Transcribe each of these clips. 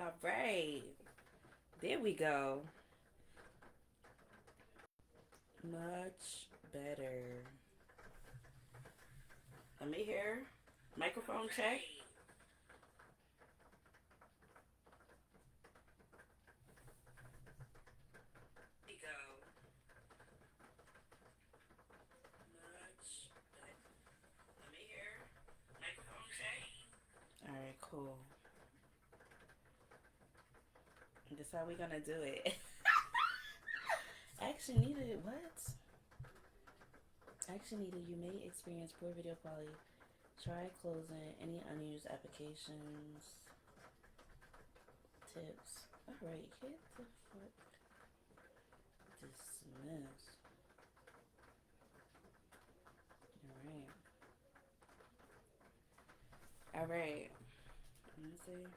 All right. There we go. Much better. Let me hear. Microphone check. There we go. Much better. Let me hear. Microphone check. All right, cool. This how we gonna do it. Action needed. What? Action needed. You may experience poor video quality. Try closing any unused applications. Tips. Alright, hit the foot. Dismiss. Alright. Alright. Let me see.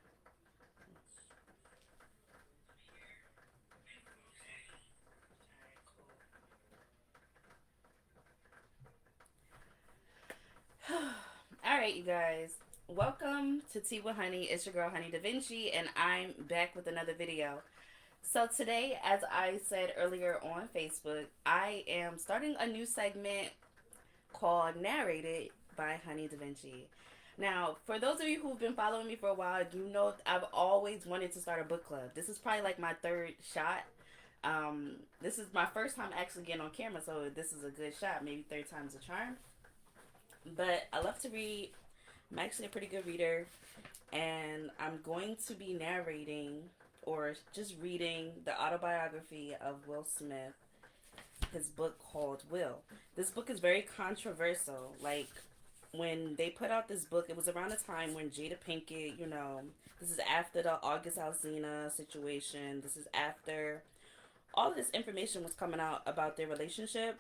Alright, you guys. Welcome to Tea with Honey. It's your girl, Honey Da Vinci, and I'm back with another video. So today, as I said earlier on Facebook, I am starting a new segment called Narrated by Honey Da Vinci. Now, for those of you who've been following me for a while, you know I've always wanted to start a book club. This is probably like my third shot. This is my first time actually getting on camera, so this is a good shot. Maybe third time's a charm. But I love to read. I'm actually a pretty good reader, and I'm going to be narrating or just reading the autobiography of Will Smith, his book called Will. This book is very controversial. Like, when they put out this book, it was around the time when Jada Pinkett, this is after the August Alsina situation. This is after all of this information was coming out about their relationship.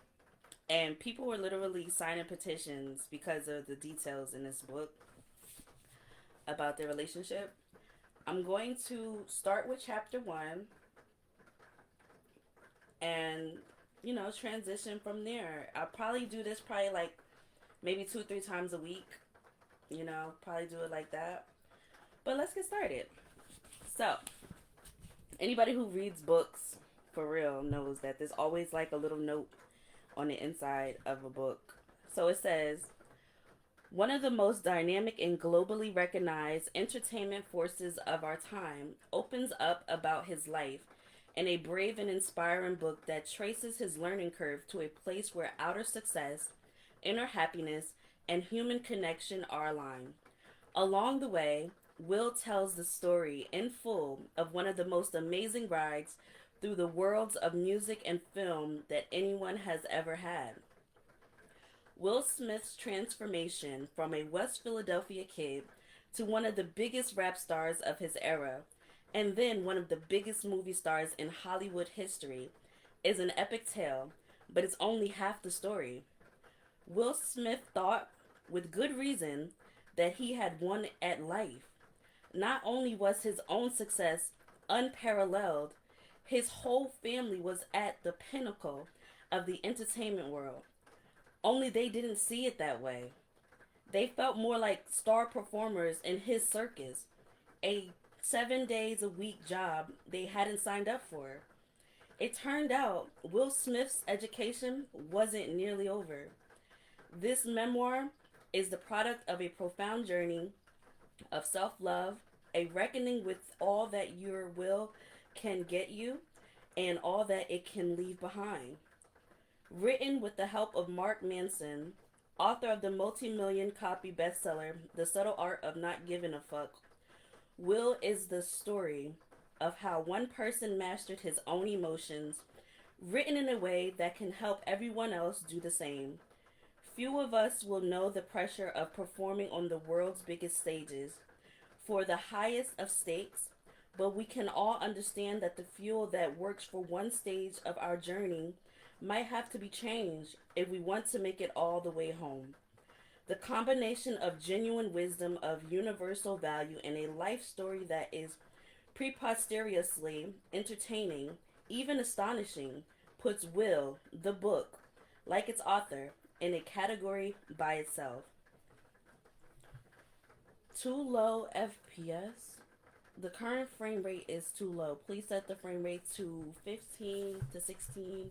And people were literally signing petitions because of the details in this book about their relationship. I'm going to start with chapter 1 and, transition from there. I'll probably do this like maybe 2-3 times a week. Probably do it like that. But let's get started. So, anybody who reads books for real knows that there's always like a little note on the inside of a book. So it says, one of the most dynamic and globally recognized entertainment forces of our time opens up about his life in a brave and inspiring book that traces his learning curve to a place where outer success, inner happiness, and human connection are aligned. Along the way, Will tells the story in full of one of the most amazing rides through the worlds of music and film that anyone has ever had. Will Smith's transformation from a West Philadelphia kid to one of the biggest rap stars of his era, and then one of the biggest movie stars in Hollywood history, is an epic tale, but it's only half the story. Will Smith thought, with good reason, that he had won at life. Not only was his own success unparalleled, his whole family was at the pinnacle of the entertainment world. Only they didn't see it that way. They felt more like star performers in his circus, a 7 days a week job they hadn't signed up for. It turned out Will Smith's education wasn't nearly over. This memoir is the product of a profound journey of self-love, a reckoning with all that your will can get you, and all that it can leave behind. Written with the help of Mark Manson, author of the multi-million copy bestseller, The Subtle Art of Not Giving a Fuck, Will is the story of how one person mastered his own emotions, written in a way that can help everyone else do the same. Few of us will know the pressure of performing on the world's biggest stages for the highest of stakes, but we can all understand that the fuel that works for one stage of our journey might have to be changed if we want to make it all the way home. The combination of genuine wisdom of universal value and a life story that is preposterously entertaining, even astonishing, puts Will, the book, like its author, in a category by itself. Too low FPS? The current frame rate is too low. Please set the frame rate to 15 to 16,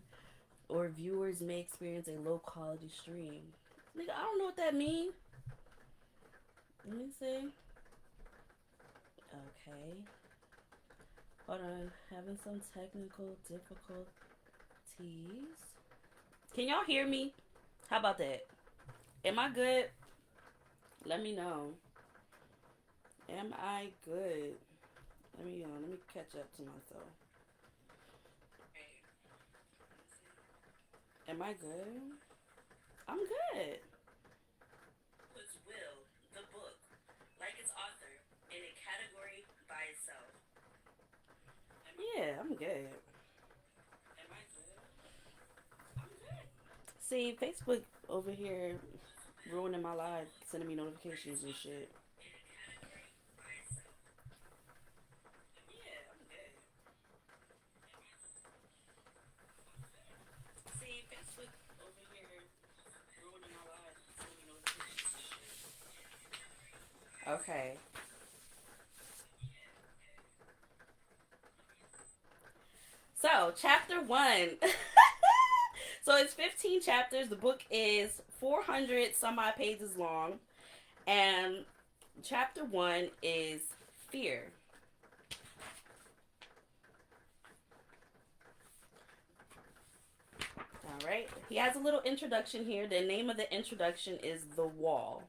or viewers may experience a low quality stream. Nigga, I don't know what that means. Let me see. Okay. Hold on. Having some technical difficulties. Can y'all hear me? How about that? Am I good? Let me know. Am I good? Let me catch up to myself. Am I good? I'm good. Puts Will, the book, like its author, in a category by itself. Yeah, I'm good. Am I good? I'm good. See, Facebook over here ruining my life, sending me notifications and shit. Yeah, I'm good. See, Facebook over here ruining my life, sending me notifications and shit. Okay. So, chapter one. So, it's 15 chapters. The book is 400 some odd pages long. And chapter one is fear. All right. He has a little introduction here. The name of the introduction is The Wall.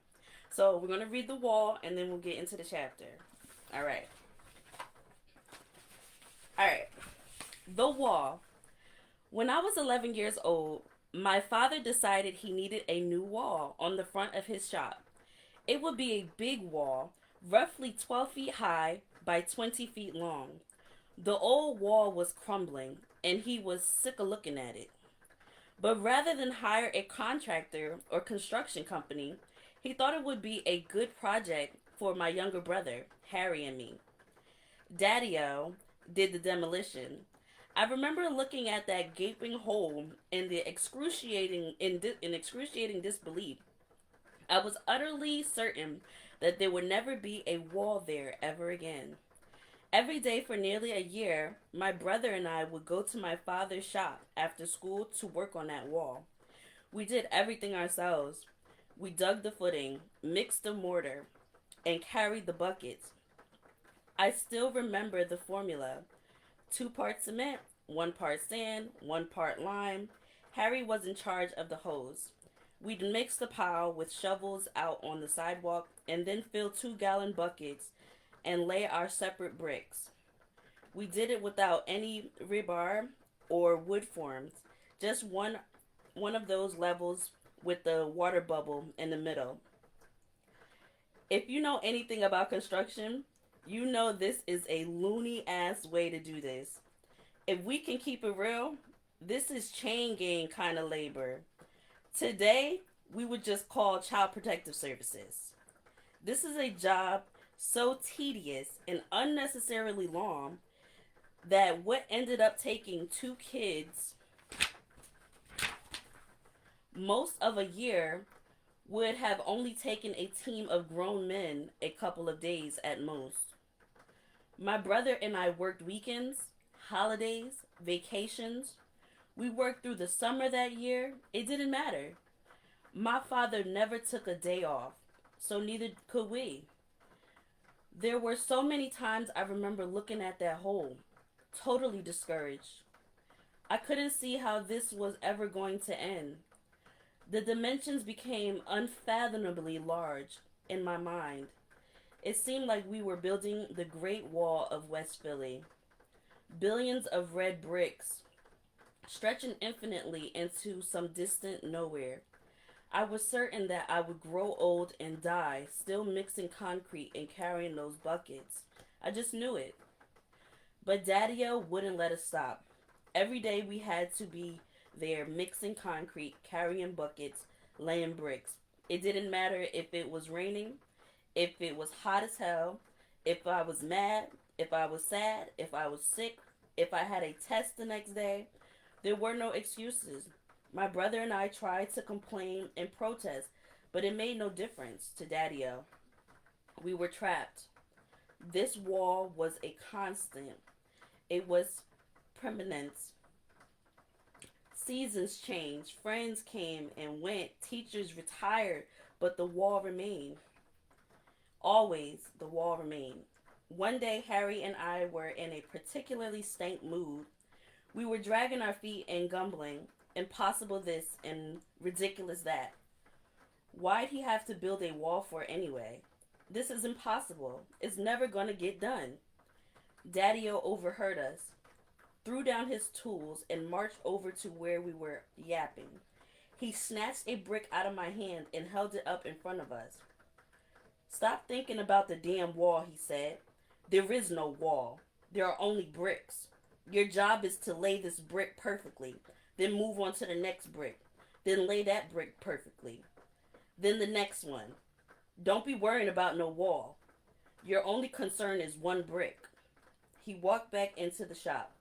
So, we're going to read The Wall and then we'll get into the chapter. All right. All right. The Wall. When I was 11 years old, my father decided he needed a new wall on the front of his shop. It would be a big wall, roughly 12 feet high by 20 feet long. The old wall was crumbling, and he was sick of looking at it. But rather than hire a contractor or construction company, he thought it would be a good project for my younger brother, Harry, and me. Daddy-O did the demolition. I remember looking at that gaping hole in the excruciating disbelief. I was utterly certain that there would never be a wall there ever again. Every day for nearly a year, my brother and I would go to my father's shop after school to work on that wall. We did everything ourselves. We dug the footing, mixed the mortar, and carried the buckets. I still remember the formula: 2 parts cement, 1 part sand, 1 part lime. Harry was in charge of the hose. We'd mix the pile with shovels out on the sidewalk and then fill 2-gallon buckets and lay our separate bricks. We did it without any rebar or wood forms, just one of those levels with the water bubble in the middle. If you know anything about construction, you know this is a loony ass way to do this. If we can keep it real, this is chain gang kind of labor. Today, we would just call Child Protective Services. This is a job so tedious and unnecessarily long that what ended up taking 2 kids most of a year would have only taken a team of grown men a couple of days at most. My brother and I worked weekends, holidays, vacations. We worked through the summer that year. It didn't matter. My father never took a day off, so neither could we. There were so many times I remember looking at that hole, totally discouraged. I couldn't see how this was ever going to end. The dimensions became unfathomably large in my mind. It seemed like we were building the Great Wall of West Philly. Billions of red bricks, stretching infinitely into some distant nowhere. I was certain that I would grow old and die, still mixing concrete and carrying those buckets. I just knew it. But Daddy-O wouldn't let us stop. Every day we had to be there mixing concrete, carrying buckets, laying bricks. It didn't matter if it was raining, if it was hot as hell, if I was mad, if I was sad, if I was sick, if I had a test the next day. There were no excuses. My brother and I tried to complain and protest, but it made no difference to Daddy-O. We were trapped. This wall was a constant. It was permanent. Seasons changed, friends came and went, teachers retired, but the wall remained. Always, the wall remained. One day, Harry and I were in a particularly stank mood. We were dragging our feet and grumbling, impossible this and ridiculous that. Why'd he have to build a wall for anyway? This is impossible. It's never gonna get done. Daddy-O overheard us, threw down his tools, and marched over to where we were yapping. He snatched a brick out of my hand and held it up in front of us. Stop thinking about the damn wall, he said. There is no wall. There are only bricks. Your job is to lay this brick perfectly, then move on to the next brick, then lay that brick perfectly, then the next one. Don't be worrying about no wall. Your only concern is one brick. He walked back into the shop.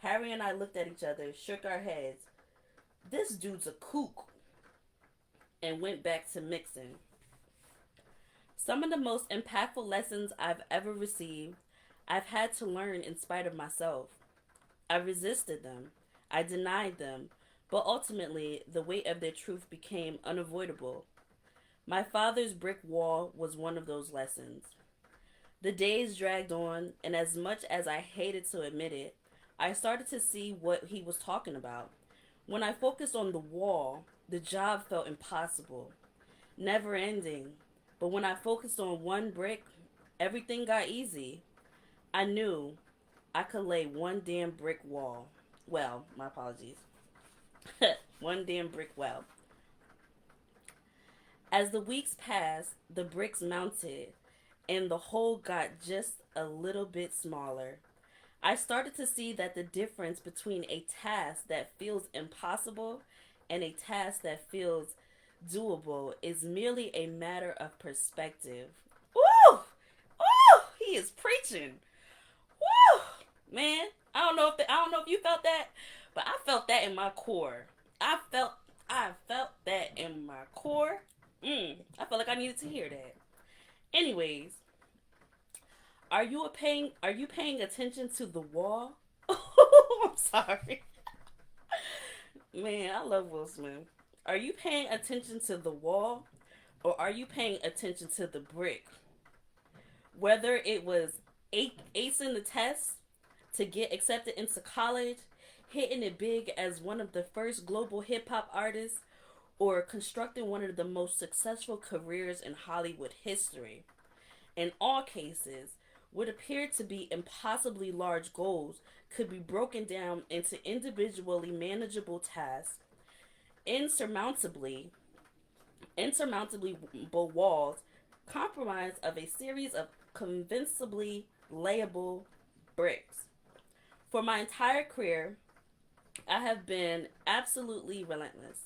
Harry and I looked at each other, shook our heads. This dude's a kook, and went back to mixing. Some of the most impactful lessons I've ever received, I've had to learn in spite of myself. I resisted them. I denied them. But ultimately, the weight of their truth became unavoidable. My father's brick wall was one of those lessons. The days dragged on, and as much as I hated to admit it, I started to see what he was talking about. When I focused on the wall, the job felt impossible, never ending. But when I focused on one brick, everything got easy. I knew I could lay one damn brick wall. Well, my apologies. One damn brick wall. As the weeks passed, the bricks mounted, and the hole got just a little bit smaller. I started to see that the difference between a task that feels impossible and a task that feels doable is merely a matter of perspective. Woo! Woo! He is preaching. Woo! Man, I don't know if you felt that, but I felt that in my core. I felt that in my core. I felt like I needed to hear that. Anyways, are you paying attention to the wall? I'm sorry. Man, I love Will Smith. Are you paying attention to the wall, or are you paying attention to the brick? Whether it was acing the test to get accepted into college, hitting it big as one of the first global hip hop artists, or constructing one of the most successful careers in Hollywood history. In all cases, what appeared to be impossibly large goals could be broken down into individually manageable tasks. Insurmountably walls comprised of a series of convincingly layable bricks. For my entire career, I have been absolutely relentless.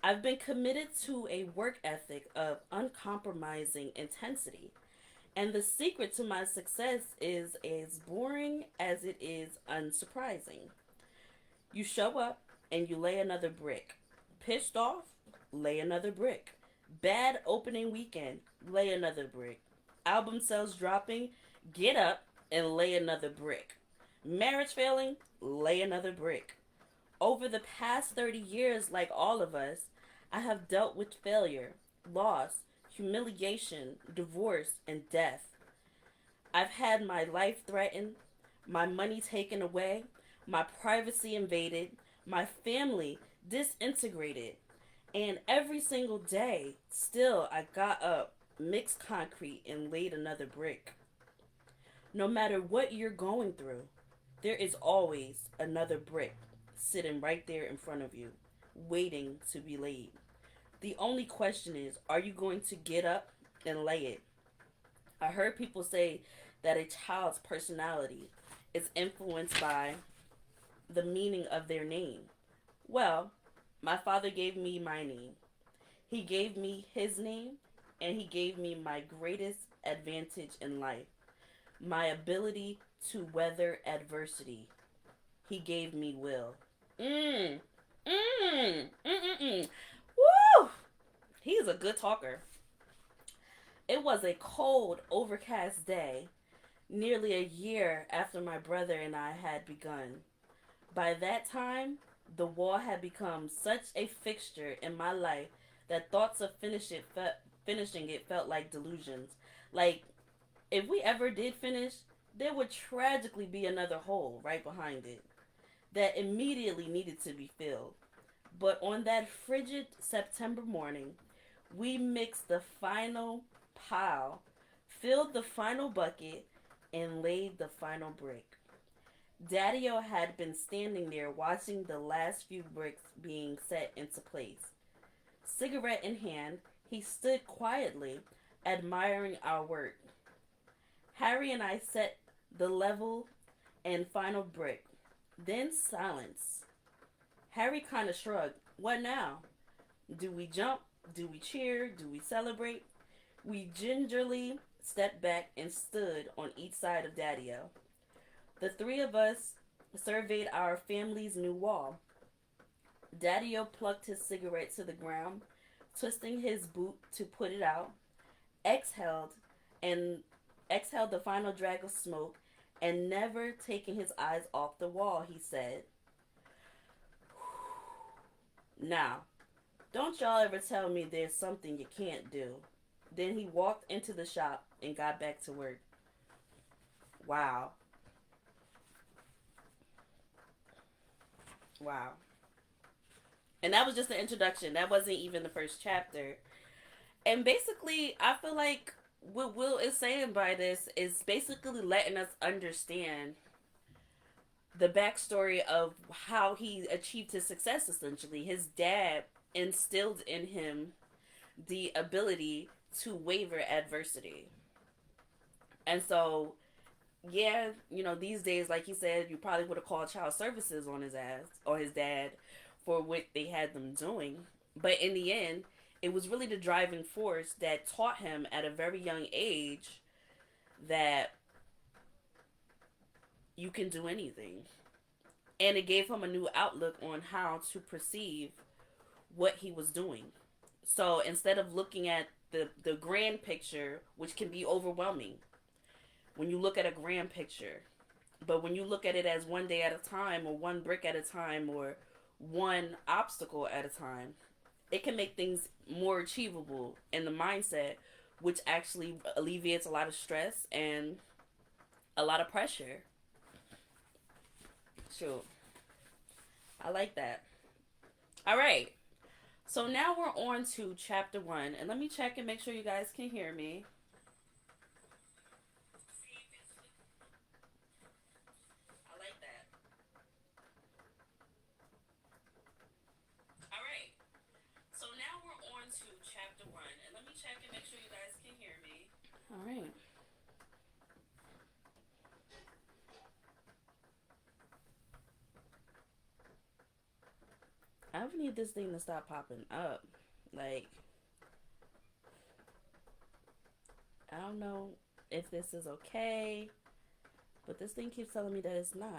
I've been committed to a work ethic of uncompromising intensity. And the secret to my success is as boring as it is unsurprising. You show up and you lay another brick. Pissed off? Lay another brick. Bad opening weekend? Lay another brick. Album sales dropping? Get up and lay another brick. Marriage failing? Lay another brick. Over the past 30 years, like all of us, I have dealt with failure, loss, humiliation, divorce, and death. I've had my life threatened, my money taken away, my privacy invaded, my family disintegrated, and every single day, still I got up, mixed concrete, and laid another brick. No matter what you're going through, there is always another brick sitting right there in front of you, waiting to be laid. The only question is, are you going to get up and lay it? I heard people say that a child's personality is influenced by the meaning of their name. Well, my father gave me my name. He gave me his name, and he gave me my greatest advantage in life, my ability to weather adversity. He gave me will. Woo! He is a good talker. It was a cold, overcast day, nearly a year after my brother and I had begun. By that time, the wall had become such a fixture in my life that thoughts of finishing it felt like delusions. Like, if we ever did finish, there would tragically be another hole right behind it that immediately needed to be filled. But on that frigid September morning, we mixed the final pile, filled the final bucket, and laid the final brick. Daddy-O had been standing there watching the last few bricks being set into place. Cigarette in hand, he stood quietly, admiring our work. Harry and I set the level and final brick. Then silence. Harry kind of shrugged. What now? Do we jump? Do we cheer? Do we celebrate? We gingerly stepped back and stood on each side of Daddy-O. The three of us surveyed our family's new wall. Daddy-O plucked his cigarette to the ground, twisting his boot to put it out, exhaled and exhaled the final drag of smoke, and never taking his eyes off the wall, he said, "Now, don't y'all ever tell me there's something you can't do." Then he walked into the shop and got back to work. Wow. Wow. And that was just the introduction. That wasn't even the first chapter. And basically, I feel like what Will is saying by this is basically letting us understand the backstory of how he achieved his success, essentially. His dad instilled in him the ability to waver adversity. And so, yeah, these days, like he said, you probably would have called child services on his ass or his dad for what they had them doing. But in the end, it was really the driving force that taught him at a very young age that you can do anything. And it gave him a new outlook on how to perceive what he was doing. So instead of looking at the grand picture, which can be overwhelming when you look at a grand picture, but when you look at it as one day at a time, or one brick at a time, or one obstacle at a time, it can make things more achievable in the mindset, which actually alleviates a lot of stress and a lot of pressure. Sure. I like that. All right. So now we're on to chapter 1. And let me check and make sure you guys can hear me. I like that. All right. So now we're on to chapter 1. And let me check and make sure you guys can hear me. All right. I need this thing to stop popping up. Like, I don't know if this is okay, but this thing keeps telling me that it's not.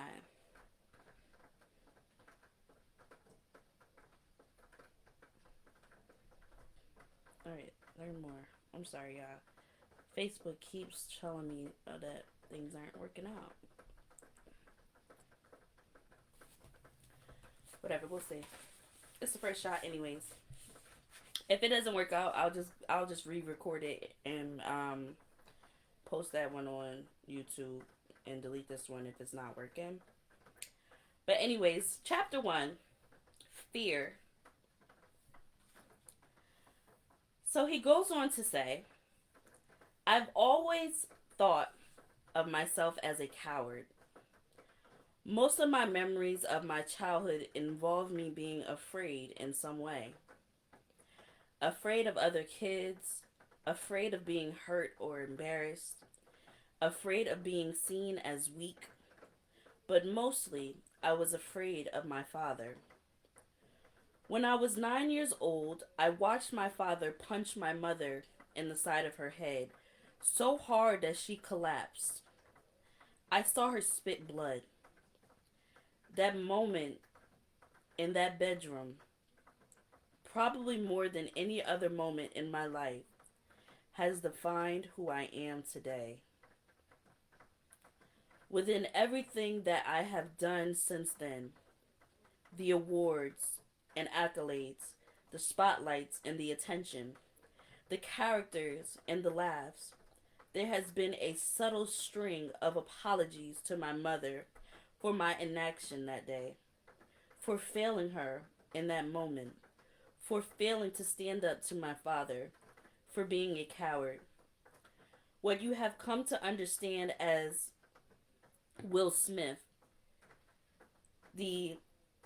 Alright, learn more. I'm sorry, y'all. Facebook keeps telling me that things aren't working out. Whatever, we'll see. It's the first shot, anyways. If it doesn't work out, I'll just re-record it and post that one on YouTube and delete this one if it's not working. But anyways, chapter 1, fear. So he goes on to say, I've always thought of myself as a coward. Most of my memories of my childhood involve me being afraid in some way. Afraid of other kids, afraid of being hurt or embarrassed, afraid of being seen as weak, but mostly I was afraid of my father. When I was 9 years old, I watched my father punch my mother in the side of her head so hard that she collapsed. I saw her spit blood. That moment in that bedroom, probably more than any other moment in my life, has defined who I am today. Within everything that I have done since then, the awards and accolades, the spotlights and the attention, the characters and the laughs, there has been a subtle string of apologies to my mother for my inaction that day, for failing her in that moment, for failing to stand up to my father, for being a coward. What you have come to understand as Will Smith, the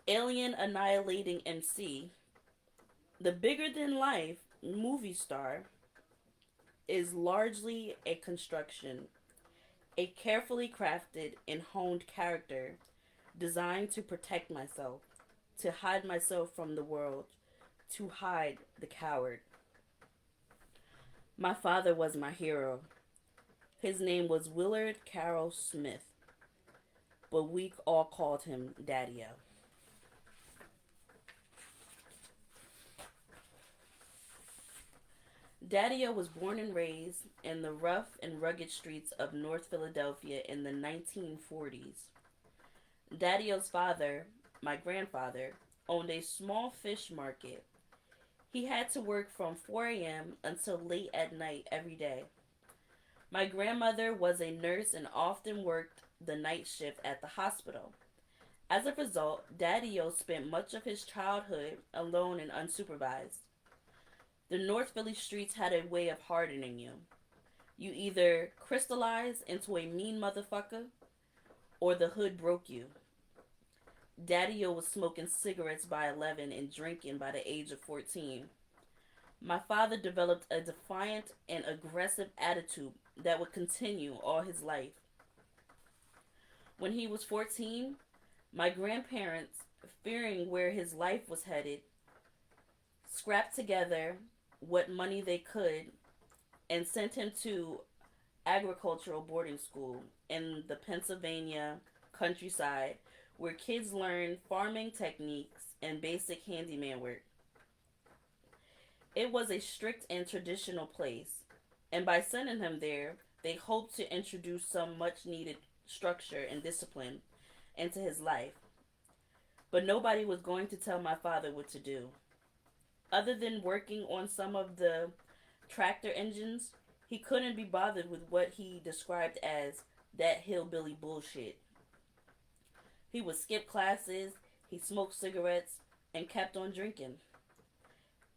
alien annihilating MC, the bigger than life movie star, is largely a construction, a carefully crafted and honed character designed to protect myself, to hide myself from the world, to hide the coward. My father was my hero. His name was Willard Carroll Smith, but we all called him Daddy-O. Daddy-O was born and raised in the rough and rugged streets of North Philadelphia in the 1940s. Daddy-O's father, my grandfather, owned a small fish market. He had to work from 4 a.m. until late at night every day. My grandmother was a nurse and often worked the night shift at the hospital. As a result, Daddy-O spent much of his childhood alone and unsupervised. The North Philly streets had a way of hardening you. You either crystallized into a mean motherfucker, or the hood broke you. Daddy-O was smoking cigarettes by 11 and drinking by the age of 14. My father developed a defiant and aggressive attitude that would continue all his life. When he was 14, my grandparents, fearing where his life was headed, scrapped together what money they could and sent him to agricultural boarding school in the Pennsylvania countryside, where kids learn farming techniques and basic handyman work. It was a strict and traditional place, and by sending him there, they hoped to introduce some much needed structure and discipline into his life. But nobody was going to tell my father what to do. Other than working on some of the tractor engines, he couldn't be bothered with what he described as that hillbilly bullshit. He would skip classes, he smoked cigarettes, and kept on drinking.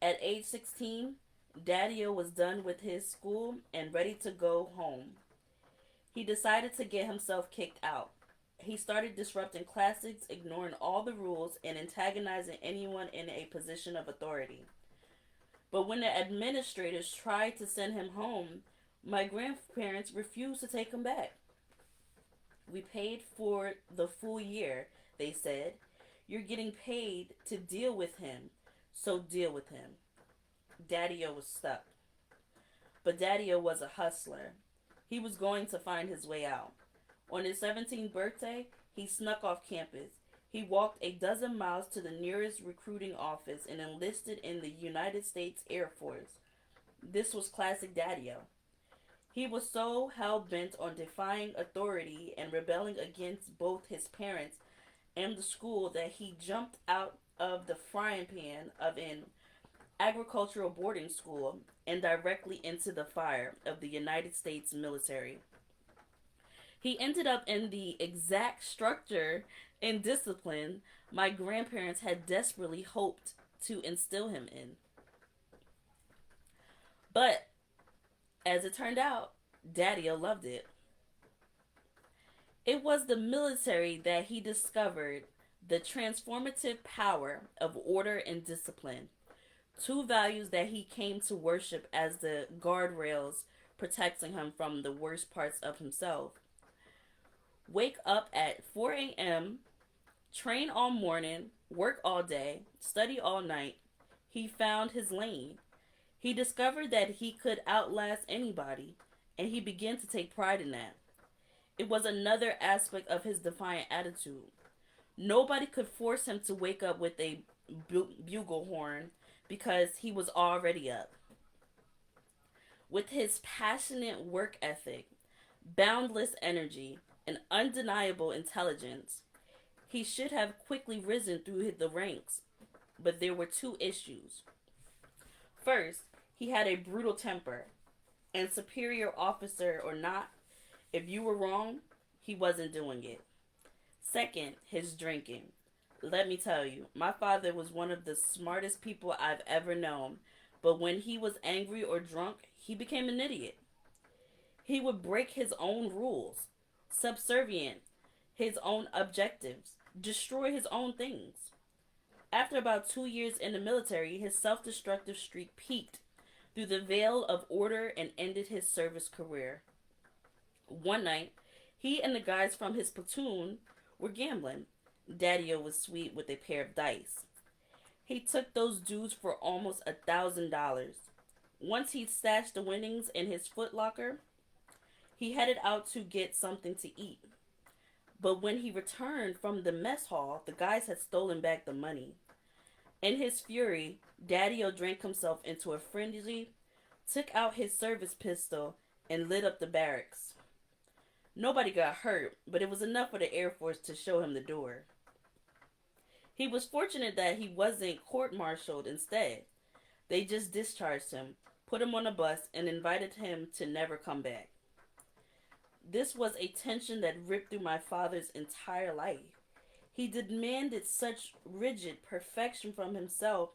At age 16, Daddy-O was done with his school and ready to go home. He decided to get himself kicked out. He started disrupting classes, ignoring all the rules, and antagonizing anyone in a position of authority. But when the administrators tried to send him home, my grandparents refused to take him back. We paid for the full year, they said. You're getting paid to deal with him, so deal with him. Daddy-O was stuck. But Daddy-O was a hustler. He was going to find his way out. On his 17th birthday, he snuck off campus. He walked a dozen miles to the nearest recruiting office and enlisted in the United States Air Force. This was classic Daddy-O. He was so hell-bent on defying authority and rebelling against both his parents and the school that he jumped out of the frying pan of an agricultural boarding school and directly into the fire of the United States military. He ended up in the exact structure and discipline my grandparents had desperately hoped to instill him in. But, as it turned out, Daddy-O loved it. It was the military that he discovered the transformative power of order and discipline, two values that he came to worship as the guardrails protecting him from the worst parts of himself. Wake up at 4 a.m., train all morning, work all day, study all night. He found his lane. He discovered that he could outlast anybody, and he began to take pride in that. It was another aspect of his defiant attitude. Nobody could force him to wake up with a bugle horn because he was already up. With his passionate work ethic, boundless energy, and undeniable intelligence. He should have quickly risen through the ranks, but there were two issues. First, he had a brutal temper, and superior officer or not, if you were wrong, he wasn't doing it. Second, his drinking. Let me tell you, my father was one of the smartest people I've ever known, but when he was angry or drunk, he became an idiot. He would break his own rules, subservient his own objectives, destroy his own things. After about 2 years in the military, his self destructive streak peaked through the veil of order and ended his service career. One night, he and the guys from his platoon were gambling. Daddy-O was sweet with a pair of dice. He took those dudes for almost $1,000. Once he'd stashed the winnings in his footlocker, he headed out to get something to eat. But when he returned from the mess hall, the guys had stolen back the money. In his fury, Daddy-O drank himself into a frenzy, took out his service pistol, and lit up the barracks. Nobody got hurt, but it was enough for the Air Force to show him the door. He was fortunate that he wasn't court-martialed instead. They just discharged him, put him on a bus, and invited him to never come back. This was a tension that ripped through my father's entire life. He demanded such rigid perfection from himself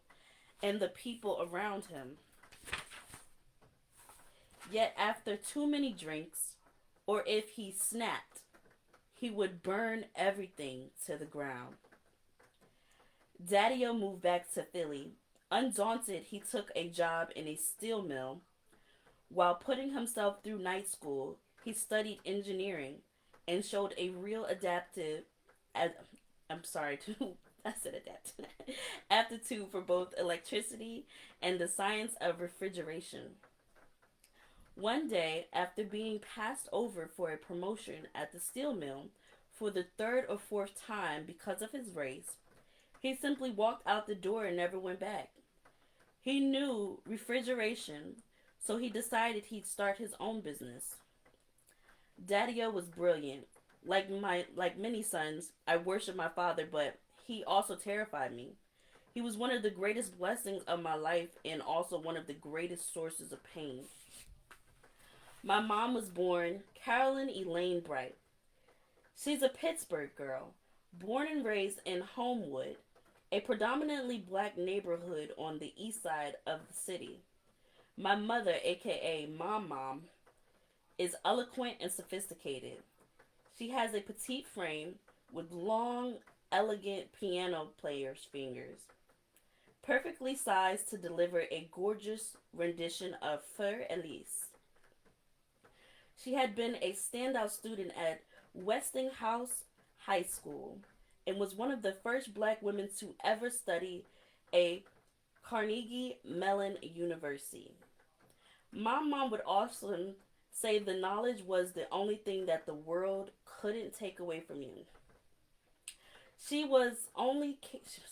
and the people around him. Yet after too many drinks, or if he snapped, he would burn everything to the ground. Daddy-O moved back to Philly. Undaunted, he took a job in a steel mill. While putting himself through night school, he studied engineering and showed a real aptitude for both electricity and the science of refrigeration. One day, after being passed over for a promotion at the steel mill for the third or fourth time because of his race, he simply walked out the door and never went back. He knew refrigeration, so he decided he'd start his own business. Daddy-O was brilliant. Like many sons, I worshiped my father, but he also terrified me. He was one of the greatest blessings of my life and also one of the greatest sources of pain. My mom was born Carolyn Elaine Bright. She's a Pittsburgh girl, born and raised in Homewood, a predominantly black neighborhood on the east side of the city. My mother, aka Mom, is eloquent and sophisticated. She has a petite frame with long, elegant piano player's fingers, perfectly sized to deliver a gorgeous rendition of Fleur Elise. She had been a standout student at Westinghouse High School and was one of the first black women to ever study a Carnegie Mellon University. My mom would often say the knowledge was the only thing that the world couldn't take away from you. She was only...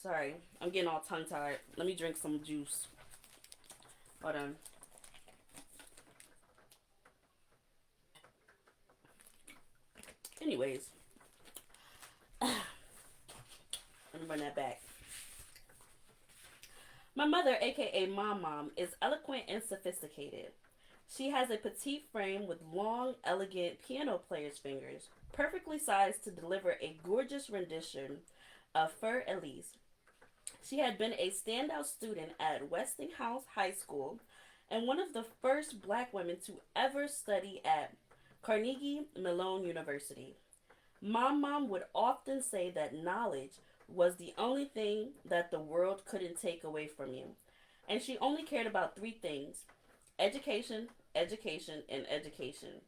Sorry, I'm getting all tongue-tied. Let me drink some juice. Hold on. Anyways. Let me run that back. My mother, aka Mom, is eloquent and sophisticated. She has a petite frame with long, elegant piano player's fingers, perfectly sized to deliver a gorgeous rendition of Fleur Elise. She had been a standout student at Westinghouse High School and one of the first black women to ever study at Carnegie Mellon University. Mom would often say that knowledge was the only thing that the world couldn't take away from you. And she only cared about three things: education, education, and education.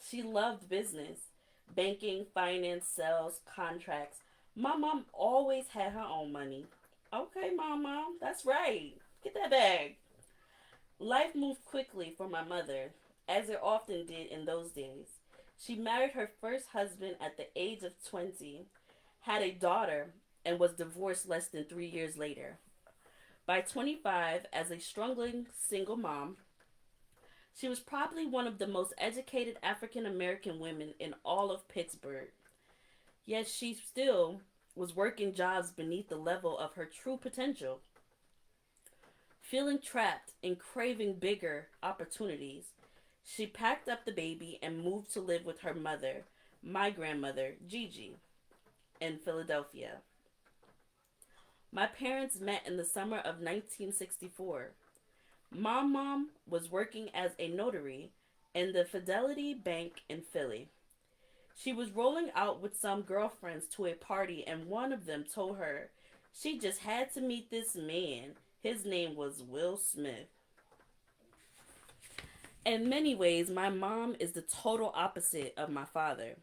She loved business, banking, finance, sales, contracts. My mom always had her own money. Okay, mom, that's right. Get that bag. Life moved quickly for my mother, as it often did in those days. She married her first husband at the age of 20, had a daughter, and was divorced less than 3 years later. By 25, as a struggling single mom, She was probably one of the most educated African American women in all of Pittsburgh. Yet she still was working jobs beneath the level of her true potential. Feeling trapped and craving bigger opportunities, she packed up the baby and moved to live with her mother, my grandmother, Gigi, in Philadelphia. My parents met in the summer of 1964. Mom was working as a notary in the Fidelity Bank in Philly. She was rolling out with some girlfriends to a party, and one of them told her she just had to meet this man. His name was Will Smith. In many ways, my mom is the total opposite of my father.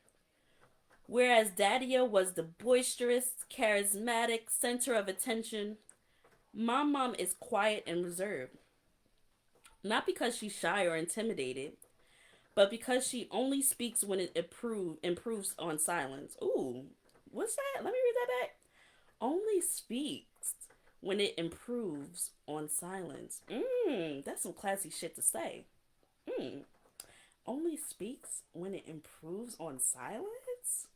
Whereas Daddy-O was the boisterous, charismatic center of attention, my mom is quiet and reserved. Not because she's shy or intimidated, but because she only speaks when it improves on silence. Ooh, what's that? Let me read that back. Only speaks when it improves on silence. That's some classy shit to say. Only speaks when it improves on silence?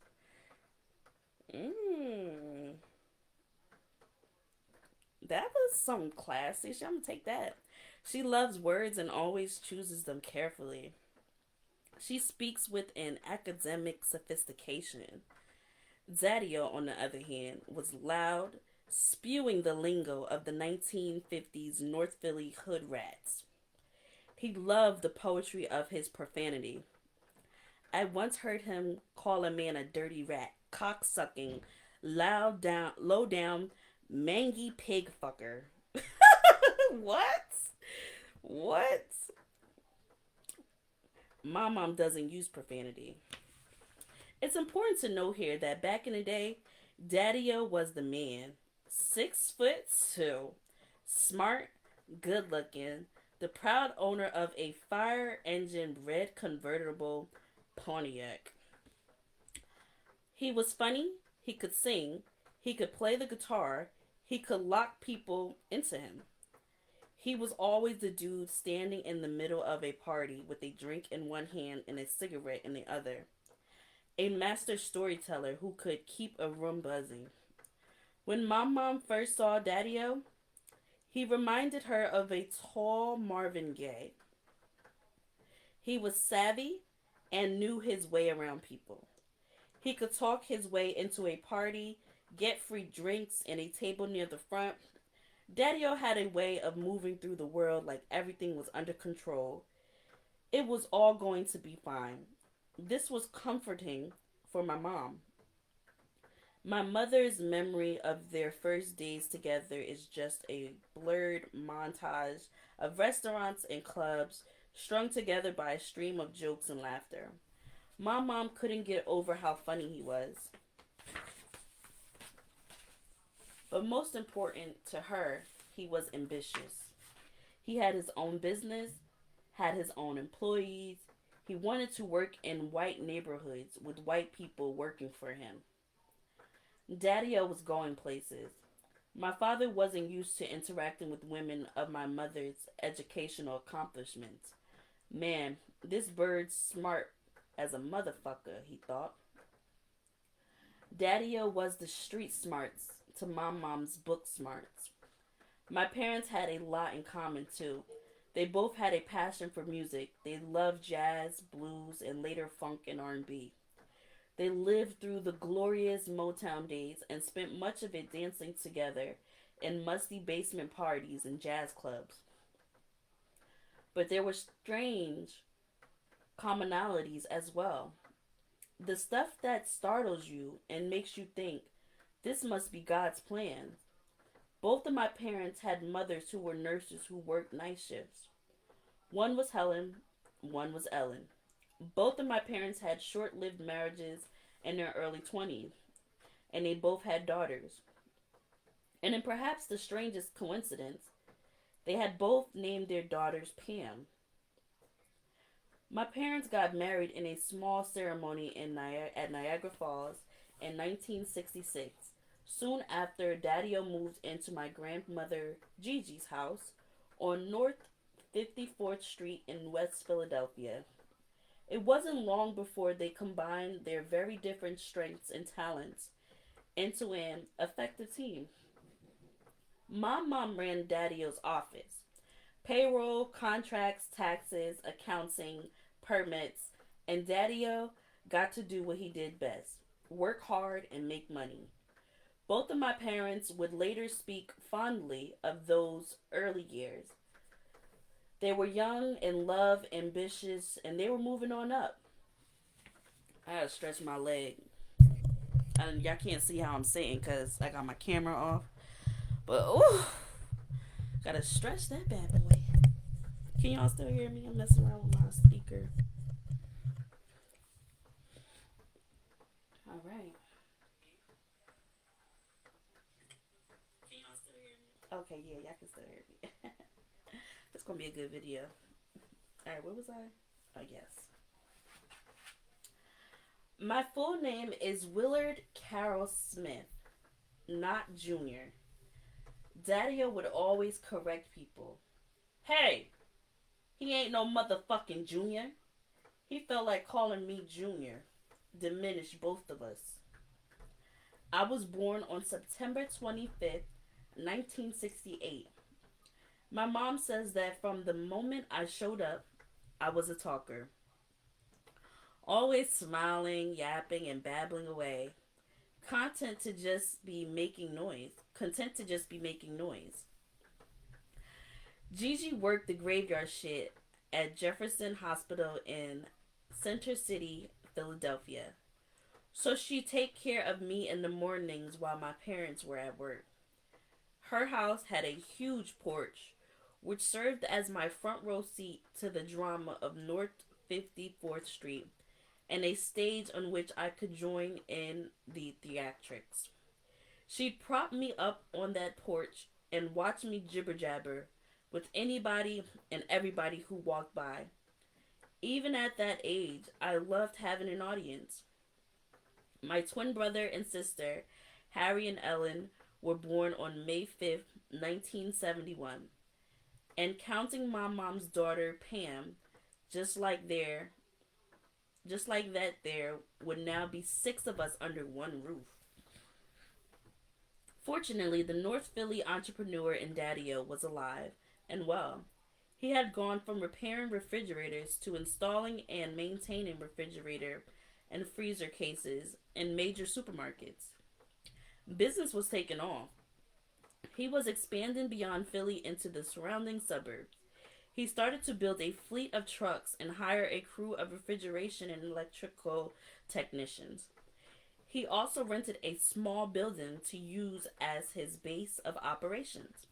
That was some classy shit. I'm gonna take that. She loves words and always chooses them carefully. She speaks with an academic sophistication. Zaddio, on the other hand, was loud, spewing the lingo of the 1950s North Philly hood rats. He loved the poetry of his profanity. I once heard him call a man a dirty rat, cocksucking, low down, mangy pig fucker. What? What? My mom doesn't use profanity. It's important to note here that back in the day, Daddy-O was the man. 6'2", smart, good looking, the proud owner of a fire engine red convertible Pontiac. He was funny, he could sing, he could play the guitar, he could lock people into him. He was always the dude standing in the middle of a party with a drink in one hand and a cigarette in the other. A master storyteller who could keep a room buzzing. When my mom first saw Daddy-O, he reminded her of a tall Marvin Gaye. He was savvy and knew his way around people. He could talk his way into a party, get free drinks and a table near the front. Daddy-O had a way of moving through the world like everything was under control. It was all going to be fine. This was comforting for my mom. My mother's memory of their first days together is just a blurred montage of restaurants and clubs strung together by a stream of jokes and laughter. My mom couldn't get over how funny he was. But most important to her, he was ambitious. He had his own business, had his own employees. He wanted to work in white neighborhoods with white people working for him. Daddy-O was going places. My father wasn't used to interacting with women of my mother's educational accomplishments. Man, this bird's smart as a motherfucker, he thought. Daddy-O was the street smarts to my mom's book smarts. My parents had a lot in common too. They both had a passion for music. They loved jazz, blues, and later funk and R&B. They lived through the glorious Motown days and spent much of it dancing together in musty basement parties and jazz clubs. But there were strange commonalities as well. The stuff that startles you and makes you think, this must be God's plan. Both of my parents had mothers who were nurses who worked night shifts. One was Helen, one was Ellen. Both of my parents had short-lived marriages in their early 20s, and they both had daughters. And in perhaps the strangest coincidence, they had both named their daughters Pam. My parents got married in a small ceremony at Niagara Falls in 1966. Soon after, Daddy-O moved into my grandmother Gigi's house on North 54th Street in West Philadelphia. It wasn't long before they combined their very different strengths and talents into an effective team. My mom ran Daddy-O's office. Payroll, contracts, taxes, accounting, permits, and Daddy-O got to do what he did best: work hard and make money. Both of my parents would later speak fondly of those early years. They were young, in love, ambitious, and they were moving on up. I had to stretch my leg. And y'all can't see how I'm sitting because I got my camera off. But, ooh, gotta stretch that bad boy. Can y'all still hear me? I'm messing around with my speaker. All right. Can y'all still hear me? Okay, yeah, y'all can still hear me. It's gonna be a good video. All right, where was I? Oh, yes. My full name is Willard Carroll Smith, not Junior. Daddy-O would always correct people. Hey, he ain't no motherfucking Junior. He felt like calling me Junior diminished both of us. I was born on September 25th, 1968. My mom says that from the moment I showed up, I was a talker. Always smiling, yapping, and babbling away. Content to just be making noise. Content to just be making noise. Gigi worked the graveyard shift at Jefferson Hospital in Center City, Philadelphia. So she'd take care of me in the mornings while my parents were at work. Her house had a huge porch, which served as my front row seat to the drama of North 54th Street, and a stage on which I could join in the theatrics. She'd prop me up on that porch and watch me jibber jabber with anybody and everybody who walked by. Even at that age, I loved having an audience. My twin brother and sister, Harry and Ellen, were born on May 5th, 1971. And counting my mom's daughter, Pam, just like that there would now be 6 of us under one roof. Fortunately, the North Philly entrepreneur in Daddy-O was alive and well. He had gone from repairing refrigerators to installing and maintaining refrigerator and freezer cases in major supermarkets. Business was taking off. He was expanding beyond Philly into the surrounding suburbs. He started to build a fleet of trucks and hire a crew of refrigeration and electrical technicians. He also rented a small building to use as his base of operations.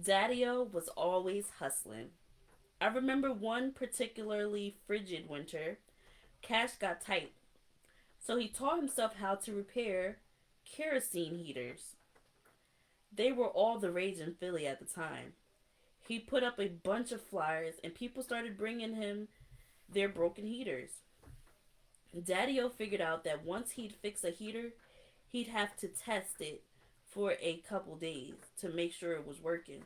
Daddy-O was always hustling. I remember one particularly frigid winter. Cash got tight, so he taught himself how to repair kerosene heaters. They were all the rage in Philly at the time. He put up a bunch of flyers and people started bringing him their broken heaters. Daddy-O figured out that once he'd fix a heater, he'd have to test it for a couple days to make sure it was working.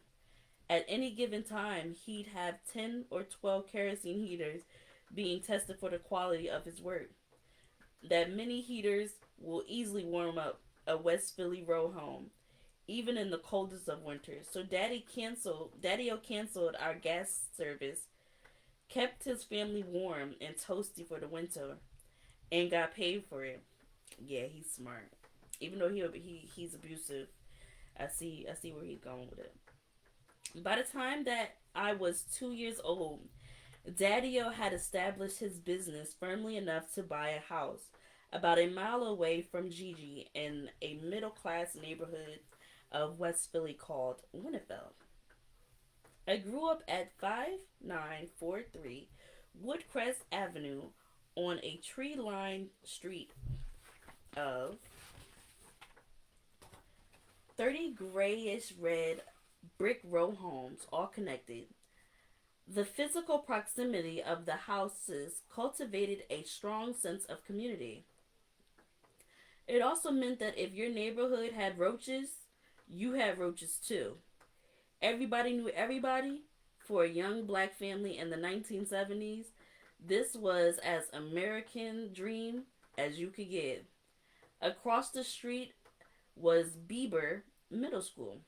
At any given time, he'd have 10 or 12 kerosene heaters being tested for the quality of his work. That many heaters will easily warm up a West Philly row home, even in the coldest of winters. So Daddy-O canceled our gas service, kept his family warm and toasty for the winter, and got paid for it. Yeah, he's smart. Even though he's abusive, I see where he's going with it. By the time that I was 2 years old, Daddy-O had established his business firmly enough to buy a house about a mile away from Gigi in a middle-class neighborhood of West Philly called Winnefeld. I grew up at 5943 Woodcrest Avenue on a tree-lined street of 30 grayish-red brick row homes, all connected. The physical proximity of the houses cultivated a strong sense of community. It also meant that if your neighborhood had roaches, you had roaches too. Everybody knew everybody For a young black family in the 1970s, this was as American dream as you could get. Across the street was Bieber Middle School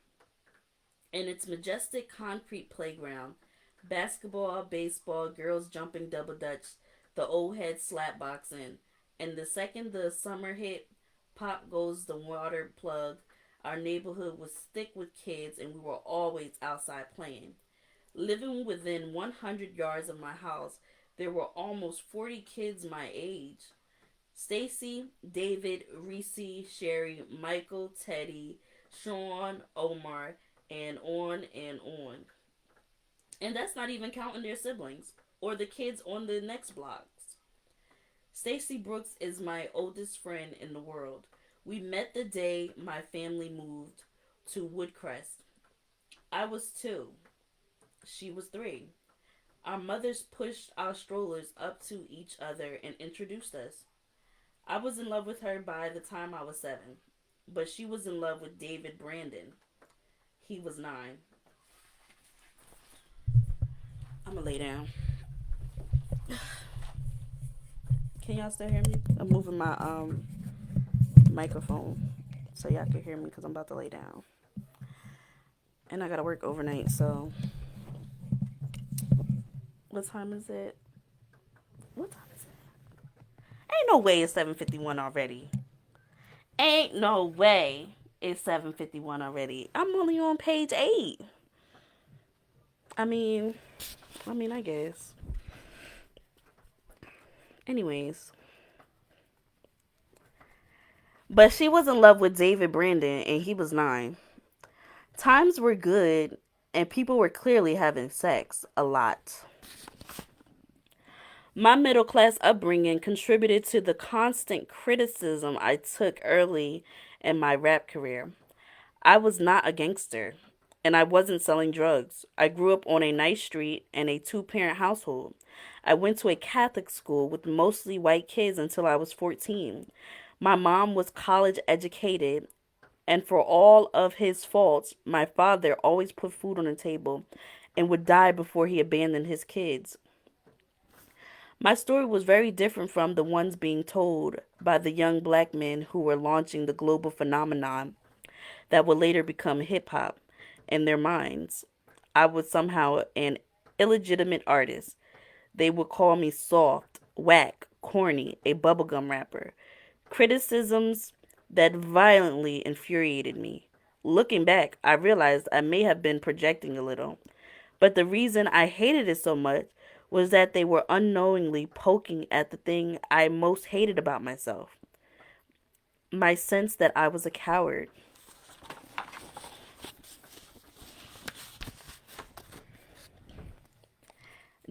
and its majestic concrete playground. Basketball, baseball, girls jumping double dutch, the old head slap boxing. And the second the summer hit, pop goes the water plug. Our neighborhood was thick with kids and we were always outside playing. Living within 100 yards of my house, there were almost 40 kids my age. Stacy, David, Reese, Sherry, Michael, Teddy, Sean, Omar, and on and on. And that's not even counting their siblings or the kids on the next blocks. Stacy Brooks is my oldest friend in the world. We met the day my family moved to Woodcrest. I was 2. She was 3. Our mothers pushed our strollers up to each other and introduced us. I was in love with her by the time I was 7, but she was in love with David Brandon. He was 9. I'm gonna lay down. Can y'all still hear me? I'm moving my microphone so y'all can hear me because I'm about to lay down. And I gotta work overnight, so what time is it? What time is it? Ain't no way it's 7:51 already. Ain't no way it's 7:51 already. I'm only on page 8. I mean, I guess. Anyways. But she was in love with David Brandon and he was 9. Times were good and people were clearly having sex a lot. My middle class upbringing contributed to the constant criticism I took early in my rap career. I was not a gangster, and I wasn't selling drugs. I grew up on a nice street in a 2-parent household. I went to a Catholic school with mostly white kids until I was 14. My mom was college educated, and for all of his faults, my father always put food on the table and would die before he abandoned his kids. My story was very different from the ones being told by the young black men who were launching the global phenomenon that would later become hip hop in their minds. I was somehow an illegitimate artist. They would call me soft, whack, corny, a bubblegum rapper. Criticisms that violently infuriated me. Looking back, I realized I may have been projecting a little. But the reason I hated it so much was that they were unknowingly poking at the thing I most hated about myself, my sense that I was a coward.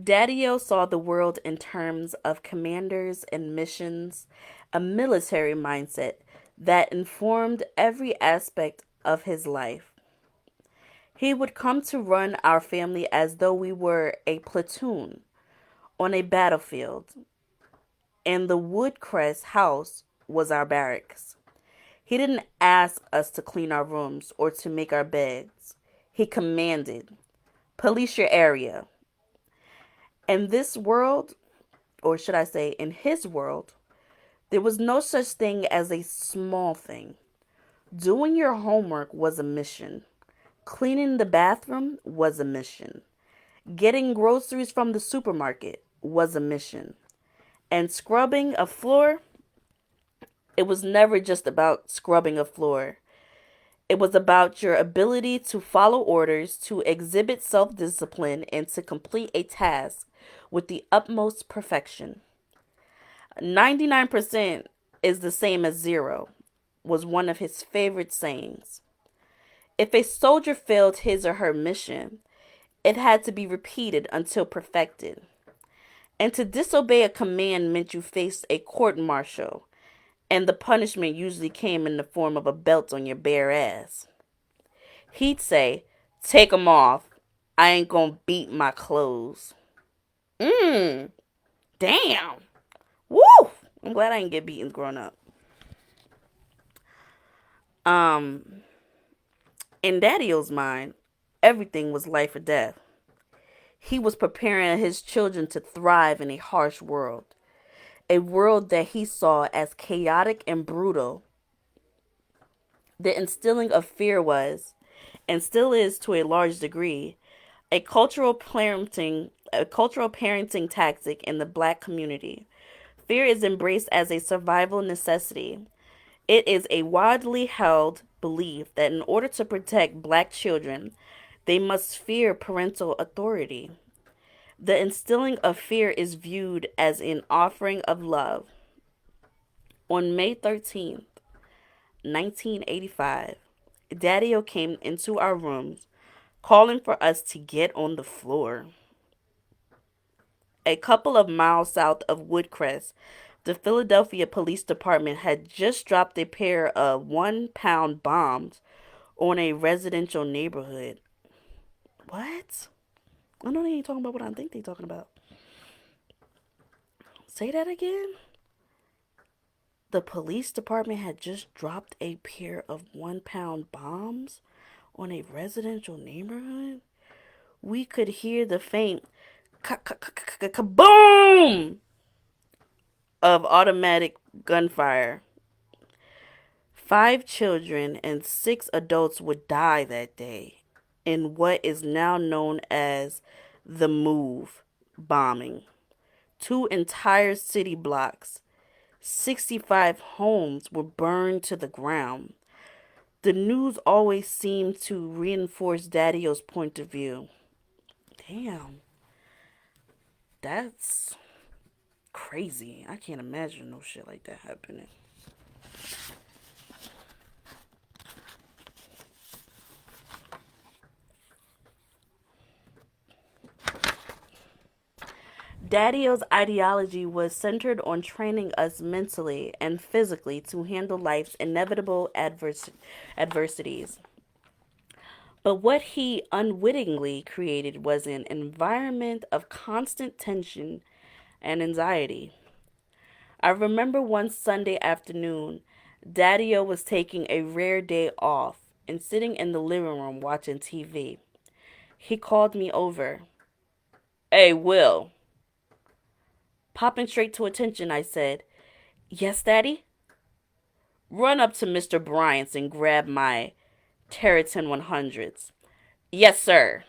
Daddy-O saw the world in terms of commanders and missions, a military mindset that informed every aspect of his life. He would come to run our family as though we were a platoon on a battlefield, and the Woodcrest house was our barracks. He didn't ask us to clean our rooms or to make our beds. He commanded, police your area. In this world, or should I say in his world, there was no such thing as a small thing. Doing your homework was a mission. Cleaning the bathroom was a mission. Getting groceries from the supermarket was a mission. And scrubbing a floor, it was never just about scrubbing a floor. It was about your ability to follow orders, to exhibit self discipline, and to complete a task with the utmost perfection. 99% is the same as 0 was one of his favorite sayings. If a soldier failed his or her mission, it had to be repeated until perfected. And to disobey a command meant you faced a court martial, and the punishment usually came in the form of a belt on your bare ass. He'd say, "Take 'em off. I ain't gonna beat my clothes." Damn. Woo! I'm glad I didn't get beaten growing up. In Daddy-O's mind, everything was life or death. He was preparing his children to thrive in a harsh world, a world that he saw as chaotic and brutal. The instilling of fear was, and still is to a large degree, a cultural parenting tactic in the black community. Fear is embraced as a survival necessity. It is a widely held belief that in order to protect black children, they must fear parental authority. The instilling of fear is viewed as an offering of love. On May 13th, 1985, Daddy-O came into our rooms calling for us to get on the floor. A couple of miles south of Woodcrest, the Philadelphia Police Department had just dropped a pair of 1 pound bombs on a residential neighborhood. What? I know they ain't talking about what I think they talking about. Say that again? The police department had just dropped a pair of 1 pound bombs on a residential neighborhood? We could hear the faint kaboom of automatic gunfire. 5 children and 6 adults would die that day in what is now known as the Move bombing. 2 entire city blocks, 65 homes were burned to the ground. The news always seemed to reinforce Daddy-O's point of view. Damn, that's crazy. I can't imagine no shit like that happening. Daddy-O's ideology was centered on training us mentally and physically to handle life's inevitable adversities. But what he unwittingly created was an environment of constant tension and anxiety. I remember one Sunday afternoon, Daddy-O was taking a rare day off and sitting in the living room watching TV. He called me over. "Hey, Will." Popping straight to attention, I said, "Yes, Daddy?" "Run up to Mr. Bryant's and grab my Territon 100s. "Yes, sir."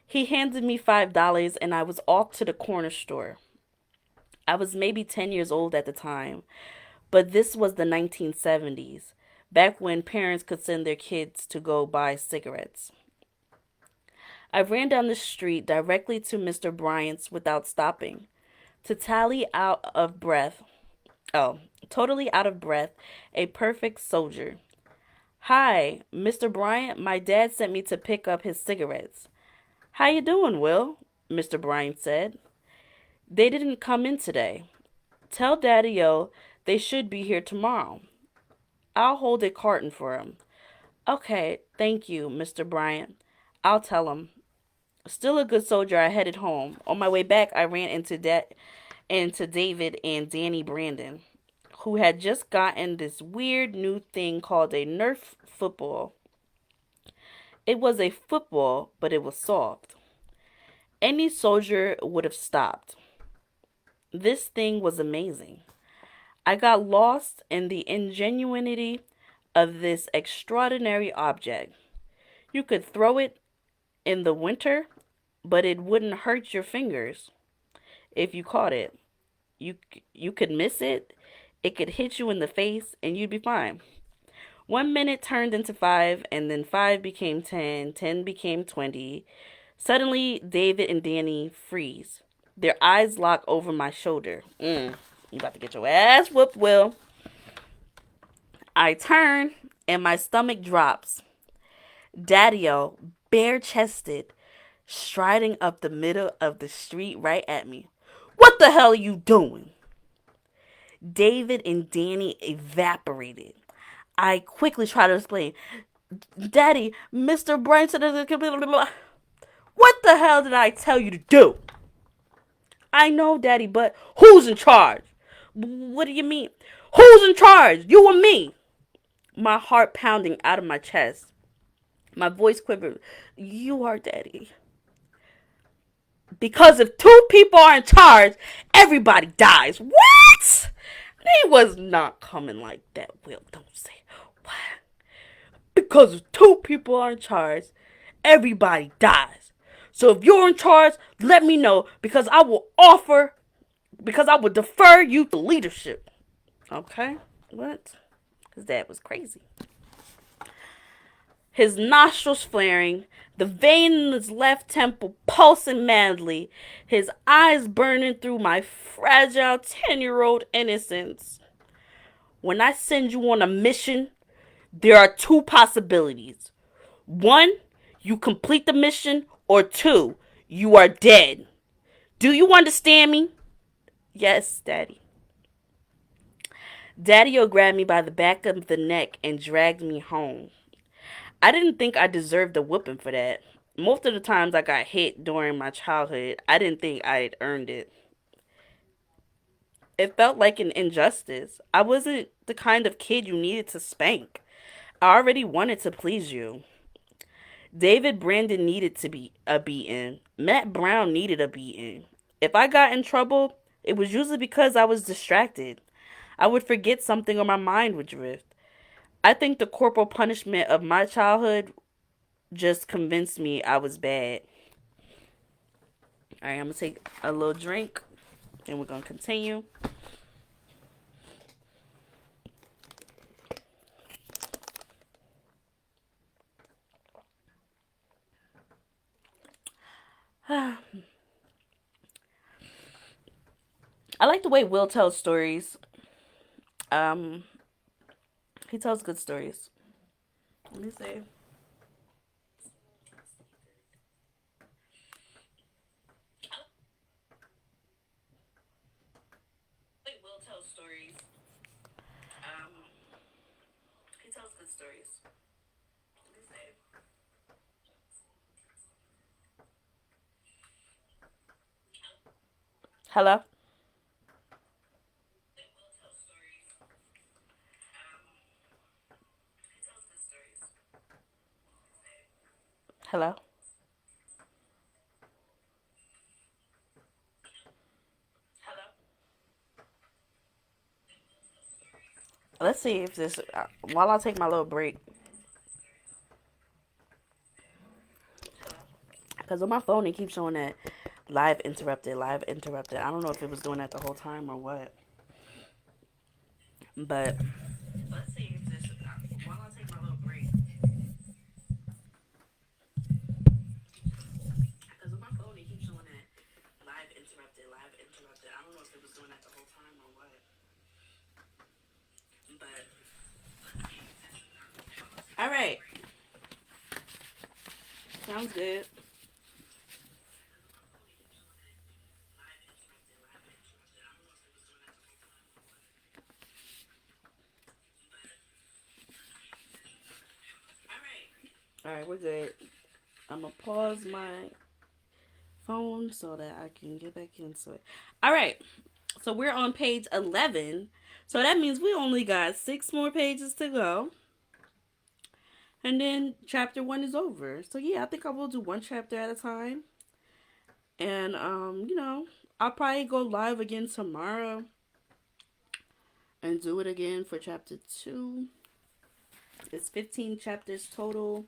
He handed me $5 and I was off to the corner store. I was maybe 10 years old at the time, but this was the 1970s, back when parents could send their kids to go buy cigarettes. I ran down the street directly to Mr. Bryant's without stopping. To tally out of breath, oh, totally out of breath, a perfect soldier. "Hi, Mr. Bryant, my dad sent me to pick up his cigarettes." "How you doing, Will?" Mr. Bryant said. "They didn't come in today. Tell Daddy-O they should be here tomorrow. I'll hold a carton for him." "Okay, thank you, Mr. Bryant. I'll tell him." Still a good soldier, I headed home. On my way back, I ran into David and Danny Brandon, who had just gotten this weird new thing called a Nerf football. It was a football, but it was soft. Any soldier would have stopped. This thing was amazing. I got lost in the ingenuity of this extraordinary object. You could throw it in the winter, but it wouldn't hurt your fingers if you caught it. You you could miss it, it could hit you in the face, and you'd be fine. 1 minute turned into five, and then five became 10, 10 became 20. Suddenly, David and Danny freeze. Their eyes lock over my shoulder. You about to get your ass whooped, Will. I turn, and my stomach drops. Daddy-O, bare-chested, striding up the middle of the street right at me. "What the hell are you doing?" David and Danny evaporated. I quickly tried to explain. "Daddy, Mr. Bryant said..." "What the hell did I tell you to do?" "I know, Daddy, but who's in charge?" "What do you mean? Who's in charge? You or me?" My heart pounding out of my chest. My voice quivered. "You are, Daddy." Because if two people are in charge, everybody dies. What? They was not coming like that. Will, don't say what? Because if two people are in charge, everybody dies. So if you're in charge, let me know because I will defer you to leadership. Okay? What? His dad was crazy. His nostrils flaring, the vein in his left temple pulsing madly, his eyes burning through my fragile 10-year-old innocence. When I send you on a mission, there are two possibilities. One, you complete the mission, or two, you are dead. Do you understand me? Yes, Daddy. Daddy-o grabbed me by the back of the neck and dragged me home. I didn't think I deserved a whooping for that. Most of the times I got hit during my childhood, I didn't think I had earned it. It felt like an injustice. I wasn't the kind of kid you needed to spank. I already wanted to please you. David Brandon needed to be a beating. Matt Brown needed a beating. If I got in trouble, it was usually because I was distracted. I would forget something or my mind would drift. I think the corporal punishment of my childhood just convinced me I was bad. Alright, I'm gonna take a little drink and we're gonna continue. I like the way Will tells stories. Um, he tells good stories. Let me see. Will tells stories. Um, he tells good stories. Let me see. Hello. Will tells stories. He tells good stories. Hello. Hello. Let's see if this. While I take my little break, because on my phone it keeps showing that live interrupted, live interrupted. I don't know if it was doing that the whole time or what. But let's see if this. While I take my little break, because on my phone it keeps showing that live interrupted, live interrupted. I don't know if it was doing that the whole time or what. But all right, sounds good. All right, we're good. I'm gonna pause my phone so that I can get back into it. All right, so we're on page 11. So that means we only got 6 more pages to go. And then chapter 1 is over. So yeah, I think I will do one chapter at a time. And I'll probably go live again tomorrow and do it again for chapter 2. It's 15 chapters total.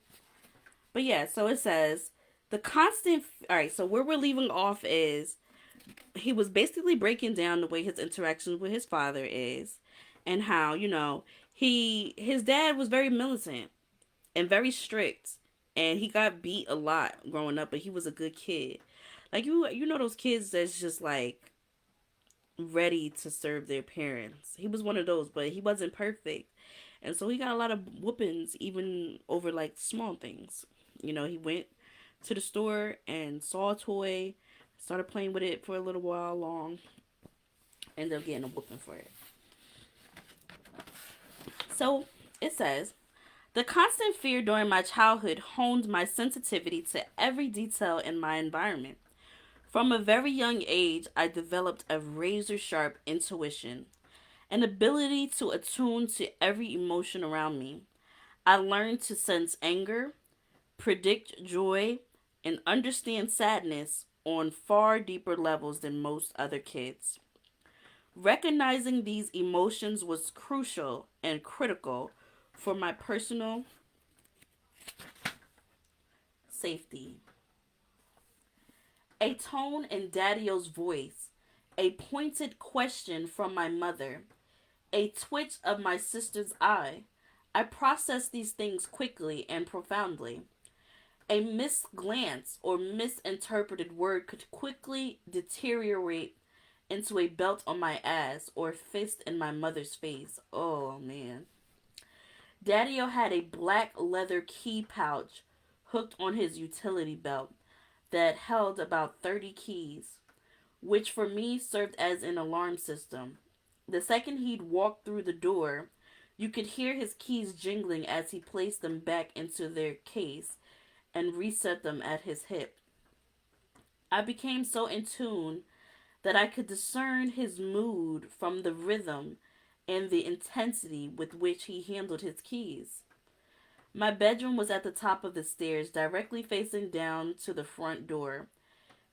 But yeah, so it says the constant. All right, so where we're leaving off is he was basically breaking down the way his interactions with his father is, and how his dad was very militant and very strict, and he got beat a lot growing up, but he was a good kid. Like you know those kids that's just like ready to serve their parents. He was one of those, but he wasn't perfect. And so he got a lot of whoopings even over like small things. He went to the store and saw a toy, started playing with it for a little while long, ended up getting a whooping for it. So it says, the constant fear during my childhood honed my sensitivity to every detail in my environment. From a very young age, I developed a razor sharp intuition, an ability to attune to every emotion around me. I learned to sense anger, predict joy, and understand sadness on far deeper levels than most other kids. Recognizing these emotions was crucial and critical for my personal safety. A tone in Daddy-O's voice, a pointed question from my mother, a twitch of my sister's eye. I processed these things quickly and profoundly. A misglance or misinterpreted word could quickly deteriorate into a belt on my ass or a fist in my mother's face. Oh man. Daddy-O had a black leather key pouch hooked on his utility belt that held about 30 keys, which for me served as an alarm system. The second he'd walk through the door, you could hear his keys jingling as he placed them back into their case and reset them at his hip. I became so in tune that I could discern his mood from the rhythm and the intensity with which he handled his keys. My bedroom was at the top of the stairs, directly facing down to the front door.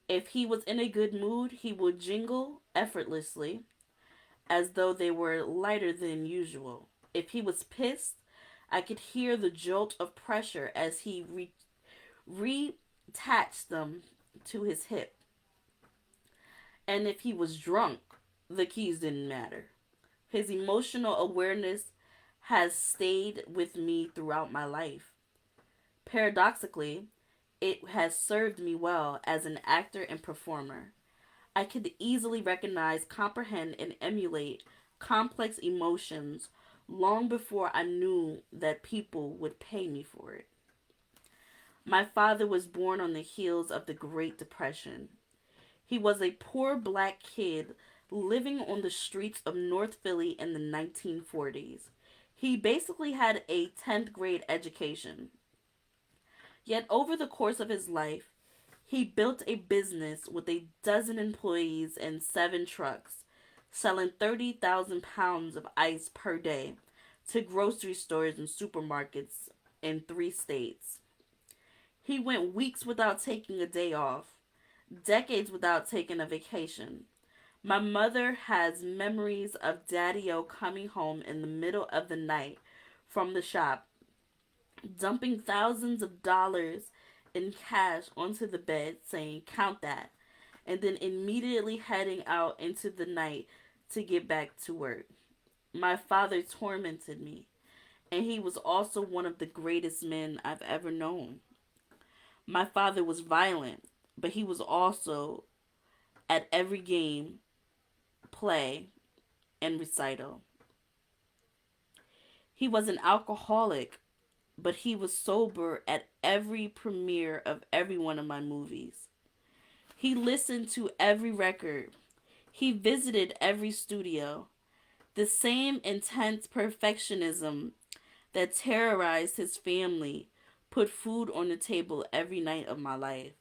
If he was in a good mood, he would jingle effortlessly, as though they were lighter than usual. If he was pissed, I could hear the jolt of pressure as he reattached them to his hip. And if he was drunk, the keys didn't matter. His emotional awareness has stayed with me throughout my life. Paradoxically, it has served me well as an actor and performer. I could easily recognize, comprehend, and emulate complex emotions long before I knew that people would pay me for it. My father was born on the heels of the Great Depression. He was a poor black kid living on the streets of North Philly in the 1940s. He basically had a 10th grade education. Yet over the course of his life, he built a business with a dozen employees and 7 trucks, selling 30,000 pounds of ice per day to grocery stores and supermarkets in 3 states. He went weeks without taking a day off, decades without taking a vacation. My mother has memories of Daddy-O coming home in the middle of the night from the shop, dumping thousands of dollars in cash onto the bed, saying, "Count that," and then immediately heading out into the night to get back to work. My father tormented me, and he was also one of the greatest men I've ever known. My father was violent, but he was also at every game, play, and recital. He was an alcoholic, but he was sober at every premiere of every one of my movies. He listened to every record. He visited every studio. The same intense perfectionism that terrorized his family put food on the table every night of my life.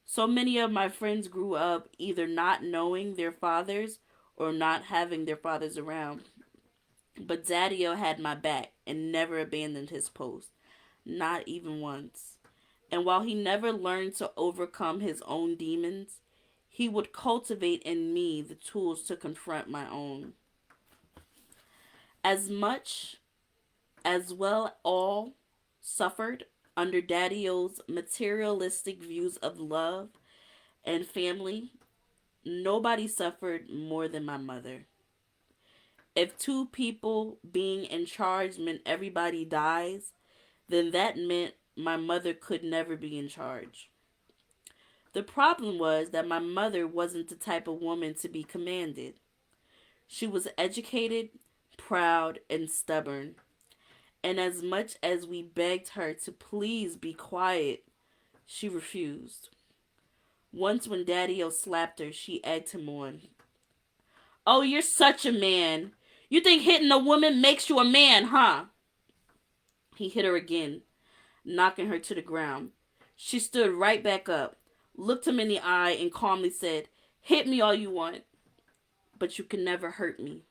So many of my friends grew up either not knowing their fathers or not having their fathers around. But Daddy-O had my back and never abandoned his post, not even once. And while he never learned to overcome his own demons, he would cultivate in me the tools to confront my own. As much as well all suffered under Daddy-O's materialistic views of love and family, nobody suffered more than my mother. If 2 people being in charge meant everybody dies, then that meant my mother could never be in charge. The problem was that my mother wasn't the type of woman to be commanded. She was educated, proud, and stubborn. And as much as we begged her to please be quiet, she refused. Once when Daddy-O slapped her, she egged him on. "Oh, you're such a man. You think hitting a woman makes you a man, huh?" He hit her again, knocking her to the ground. She stood right back up, looked him in the eye, and calmly said, "Hit me all you want, but you can never hurt me."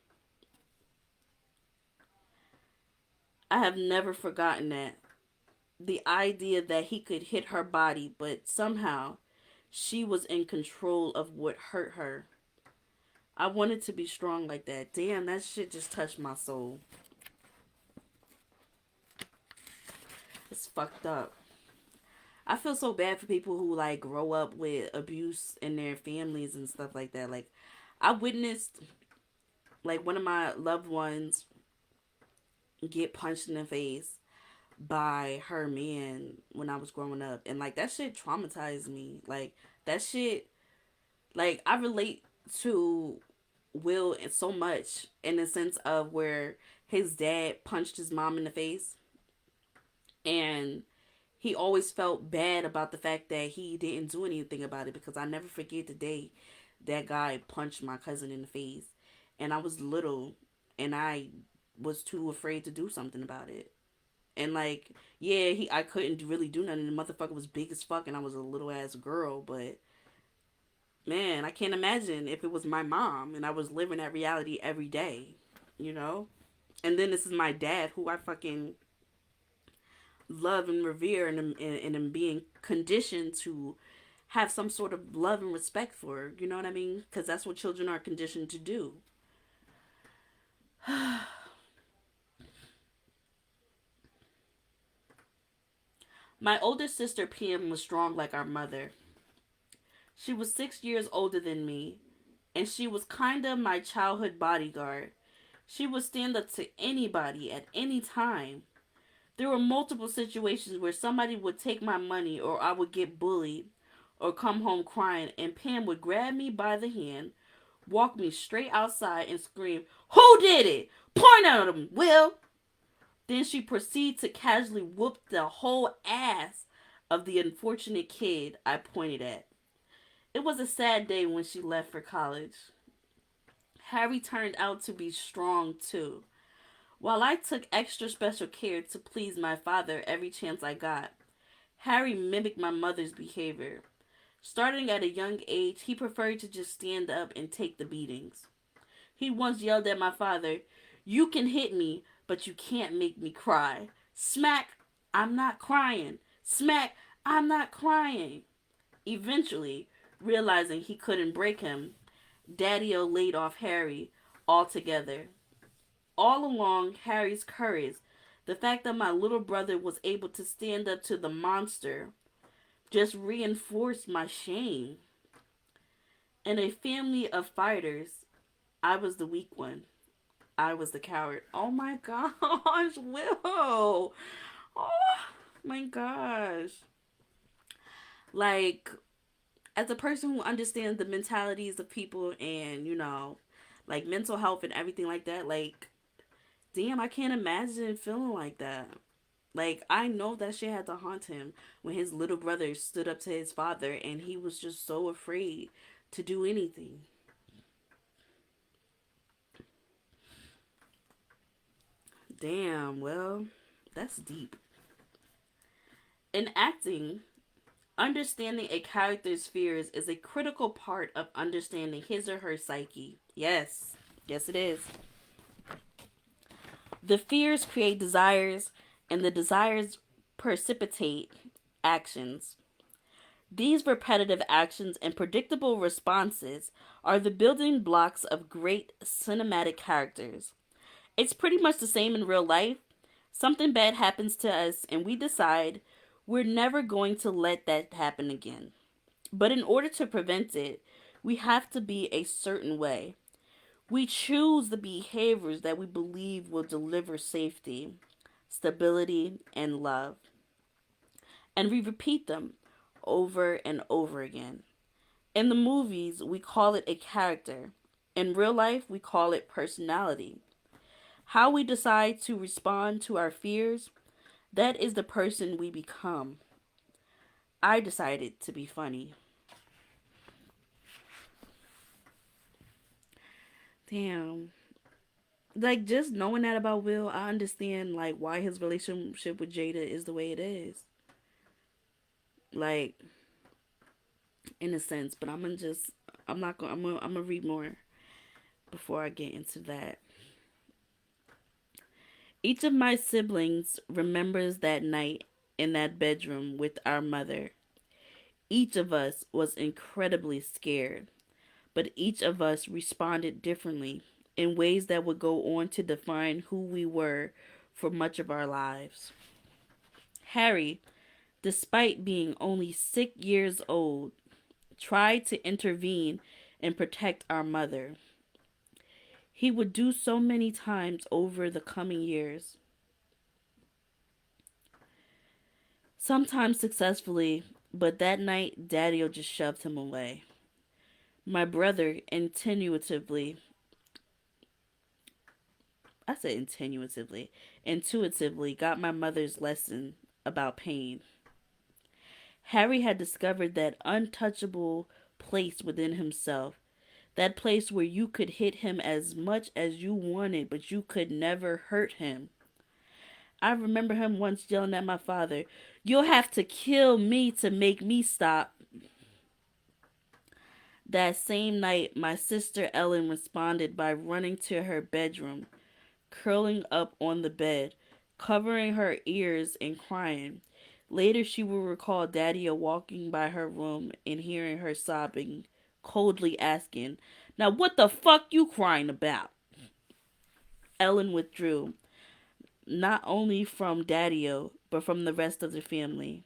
I have never forgotten that. The idea that he could hit her body, but somehow she was in control of what hurt her. I wanted to be strong like that. Damn, that shit just touched my soul. It's fucked up. I feel so bad for people who like grow up with abuse in their families and stuff like that. Like, I witnessed like one of my loved ones get punched in the face by her man when I was growing up, and like that shit traumatized me. Like that shit, like I relate to Will so much in the sense of where his dad punched his mom in the face, and he always felt bad about the fact that he didn't do anything about it, because I never forget the day that guy punched my cousin in the face, and I was little, and I was too afraid to do something about it. And like, yeah, I couldn't really do nothing. The motherfucker was big as fuck, and I was a little ass girl. But man, I can't imagine if it was my mom and I was living that reality every day, you know. And then this is my dad, who I fucking love and revere, and am being conditioned to have some sort of love and respect for. You know what I mean? Because that's what children are conditioned to do. My older sister Pam was strong like our mother. She was 6 years older than me, and she was kinda my childhood bodyguard. She would stand up to anybody at any time. There were multiple situations where somebody would take my money, or I would get bullied or come home crying, and Pam would grab me by the hand, walk me straight outside, and scream, "Who did it? Point at him, Will!" Then she proceeded to casually whoop the whole ass of the unfortunate kid I pointed at. It was a sad day when she left for college. Harry turned out to be strong too. While I took extra special care to please my father every chance I got, Harry mimicked my mother's behavior. Starting at a young age, he preferred to just stand up and take the beatings. He once yelled at my father, "You can hit me, but you can't make me cry. Smack, I'm not crying. Smack, I'm not crying." Eventually, realizing he couldn't break him, Daddy-O laid off Harry altogether. All along, Harry's courage, the fact that my little brother was able to stand up to the monster, just reinforced my shame. In a family of fighters, I was the weak one. I was the coward. Oh my gosh, Will. Oh my gosh. Like, as a person who understands the mentalities of people, and, like mental health and everything like that, like, damn, I can't imagine feeling like that. Like, I know that shit had to haunt him when his little brother stood up to his father and he was just so afraid to do anything. Damn, well, that's deep. In acting, understanding a character's fears is a critical part of understanding his or her psyche. Yes, yes, it is. The fears create desires, and the desires precipitate actions. These repetitive actions and predictable responses are the building blocks of great cinematic characters. It's pretty much the same in real life. Something bad happens to us, and we decide we're never going to let that happen again. But in order to prevent it, we have to be a certain way. We choose the behaviors that we believe will deliver safety, stability, and love. And we repeat them over and over again. In the movies, we call it a character. In real life, we call it personality. How we decide to respond to our fears, that is the person we become. I decided to be funny. Damn. Like, just knowing that about Will, I understand, like, why his relationship with Jada is the way it is. Like, in a sense, but I'm not gonna, I'm gonna read more before I get into that. Each of my siblings remembers that night in that bedroom with our mother. Each of us was incredibly scared, but each of us responded differently in ways that would go on to define who we were for much of our lives. Harry, despite being only 6 years old, tried to intervene and protect our mother. He would do so many times over the coming years, sometimes successfully, but that night Daddy just shoved him away. My brother intuitively got my mother's lesson about pain. Harry had discovered that untouchable place within himself, that place where you could hit him as much as you wanted, but you could never hurt him. I remember him once yelling at my father, "You'll have to kill me to make me stop." That same night, my sister Ellen responded by running to her bedroom, curling up on the bed, covering her ears and crying. Later, she will recall Daddy walking by her room and hearing her sobbing, coldly asking, "Now what the fuck you crying about?" Ellen withdrew, not only from Daddy-O, but from the rest of the family.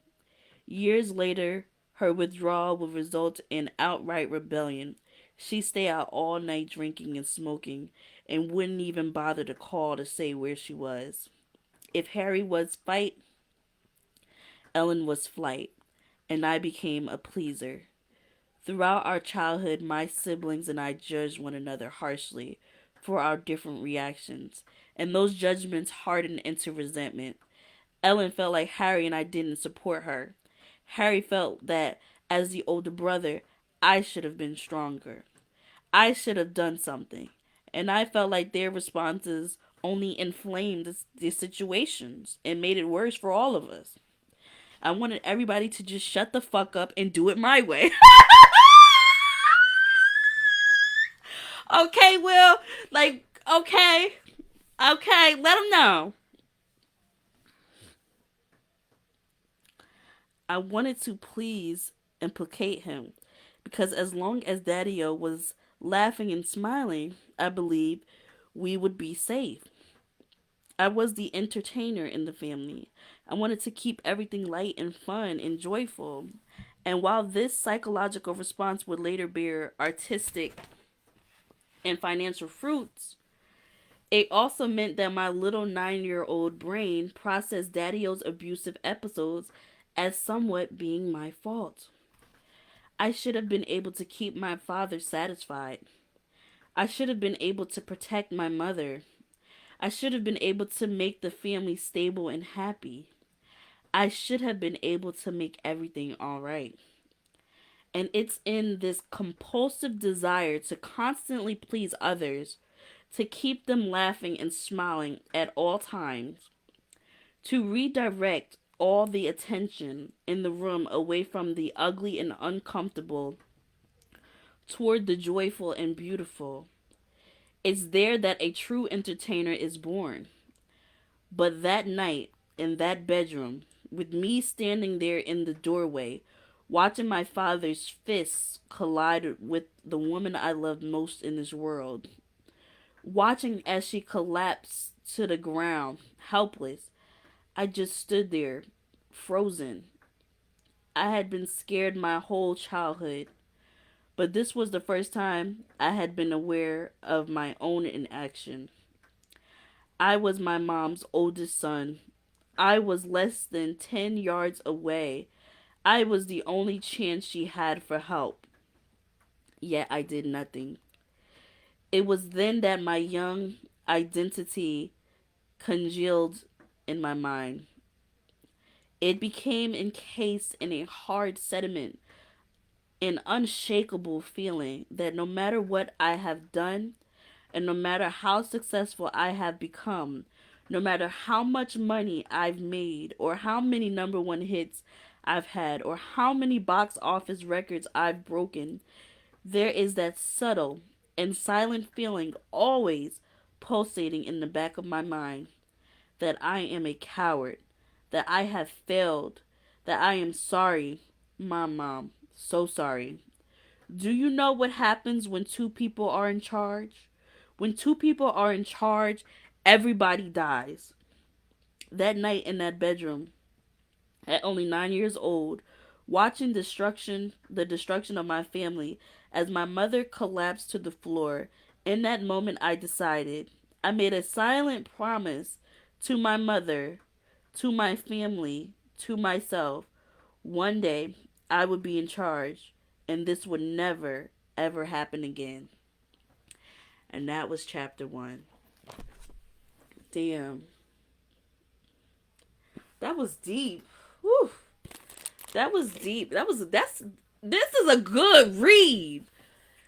Years later, her withdrawal would result in outright rebellion. She'd stay out all night drinking and smoking and wouldn't even bother to call to say where she was. If Harry was fight, Ellen was flight, and I became a pleaser. Throughout our childhood, my siblings and I judged one another harshly for our different reactions, and those judgments hardened into resentment. Ellen felt like Harry and I didn't support her. Harry felt that, as the older brother, I should have been stronger. I should have done something. And I felt like their responses only inflamed the situations and made it worse for all of us. I wanted everybody to just shut the fuck up and do it my way. Okay, Will. Like, okay. Okay, let them know. I wanted to please and placate him because as long as Daddy-O was laughing and smiling, I believed we would be safe. I was the entertainer in the family. I wanted to keep everything light and fun and joyful. And while this psychological response would later bear artistic and financial fruits, it also meant that my little 9-year-old brain processed Daddy-O's abusive episodes as somewhat being my fault. I should have been able to keep my father satisfied. I should have been able to protect my mother. I should have been able to make the family stable and happy. I should have been able to make everything all right. And it's in this compulsive desire to constantly please others, to keep them laughing and smiling at all times, to redirect all the attention in the room away from the ugly and uncomfortable toward the joyful and beautiful. It's there that a true entertainer is born. But that night, in that bedroom, with me standing there in the doorway, watching my father's fists collide with the woman I loved most in this world, watching as she collapsed to the ground, helpless, I just stood there, frozen. I had been scared my whole childhood, but this was the first time I had been aware of my own inaction. I was my mom's oldest son. I was less than 10 yards away. I was the only chance she had for help. Yet I did nothing. It was then that my young identity congealed in my mind. It became encased in a hard sediment, an unshakable feeling that no matter what I have done, and no matter how successful I have become, no matter how much money I've made, or how many number one hits I've had, or how many box office records I've broken, there is that subtle and silent feeling always pulsating in the back of my mind that I am a coward, that I have failed, that I am sorry, My mom, so sorry. Do you know what happens when two people are in charge? When two people are in charge, everybody dies. That night in that bedroom, at only 9 years old, watching the destruction of my family as my mother collapsed to the floor. In that moment, I decided. I made a silent promise to my mother, to my family, to myself. One day, I would be in charge, and this would never, ever happen again. And that was chapter one. Damn. That was deep. Whew. That was deep. This is a good read.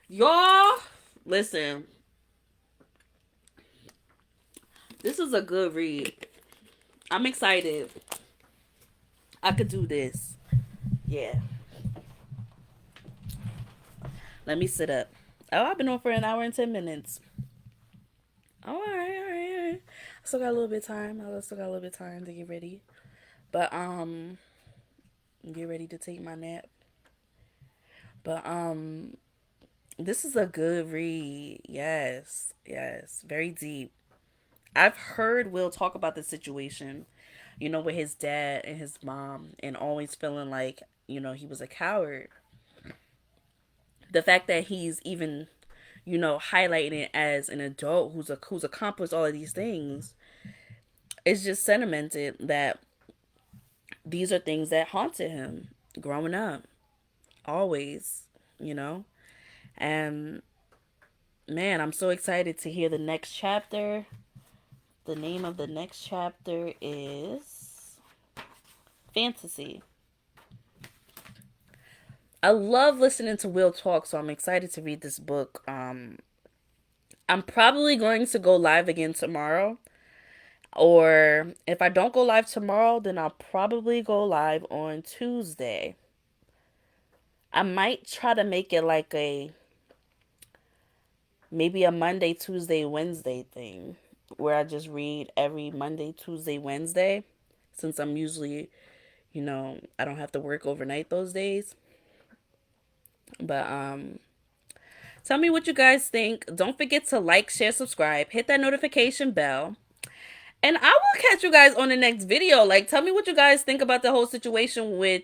Y'all, listen. This is a good read. I'm excited. I could do this. Yeah. Let me sit up. Oh, I've been on for an hour and 10 minutes. Oh, all right, all right, all right. I still got a little bit of time. I still got a little bit of time to get ready. But get ready to take my nap. But this is a good read. Yes, yes, very deep. I've heard Will talk about the situation, with his dad and his mom, and always feeling like, he was a coward. The fact that he's even, highlighting it as an adult who's accomplished all of these things is just sentimented that these are things that haunted him growing up, always, you know. And man, I'm so excited to hear the next chapter. The name of the next chapter is Fantasy. I love listening to Will talk, so I'm excited to read this book. I'm probably going to go live again tomorrow. Or if I don't go live tomorrow, then I'll probably go live on Tuesday. I might try to make it like maybe a Monday, Tuesday, Wednesday thing where I just read every Monday, Tuesday, Wednesday since I'm usually, I don't have to work overnight those days. But tell me what you guys think. Don't forget to like, share, subscribe, hit that notification bell. And I will catch you guys on the next video. Like, tell me what you guys think about the whole situation with,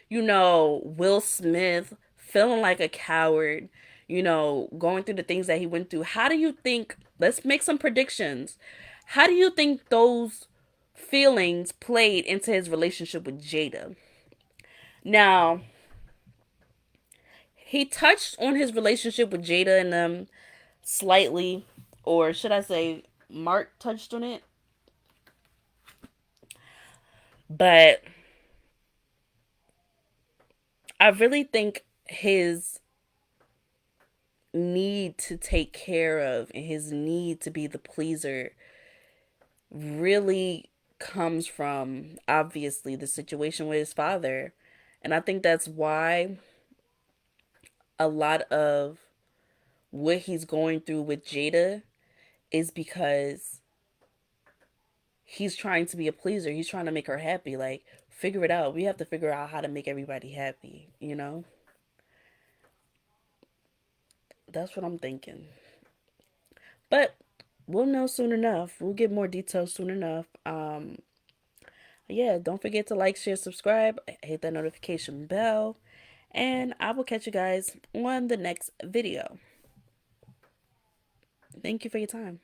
Will Smith feeling like a coward, going through the things that he went through. How do you think, let's make some predictions. How do you think those feelings played into his relationship with Jada? Now, he touched on his relationship with Jada and them slightly, or should I say, Mark touched on it. But I really think his need to take care of and his need to be the pleaser really comes from obviously the situation with his father. And I think that's why a lot of what he's going through with Jada is because he's trying to be a pleaser. He's trying to make her happy. Like, figure it out. We have to figure out how to make everybody happy. That's what I'm thinking. But we'll know soon enough. We'll get more details soon enough. Yeah, don't forget to like, share, subscribe, hit that notification bell, and I will catch you guys on the next video. Thank you for your time.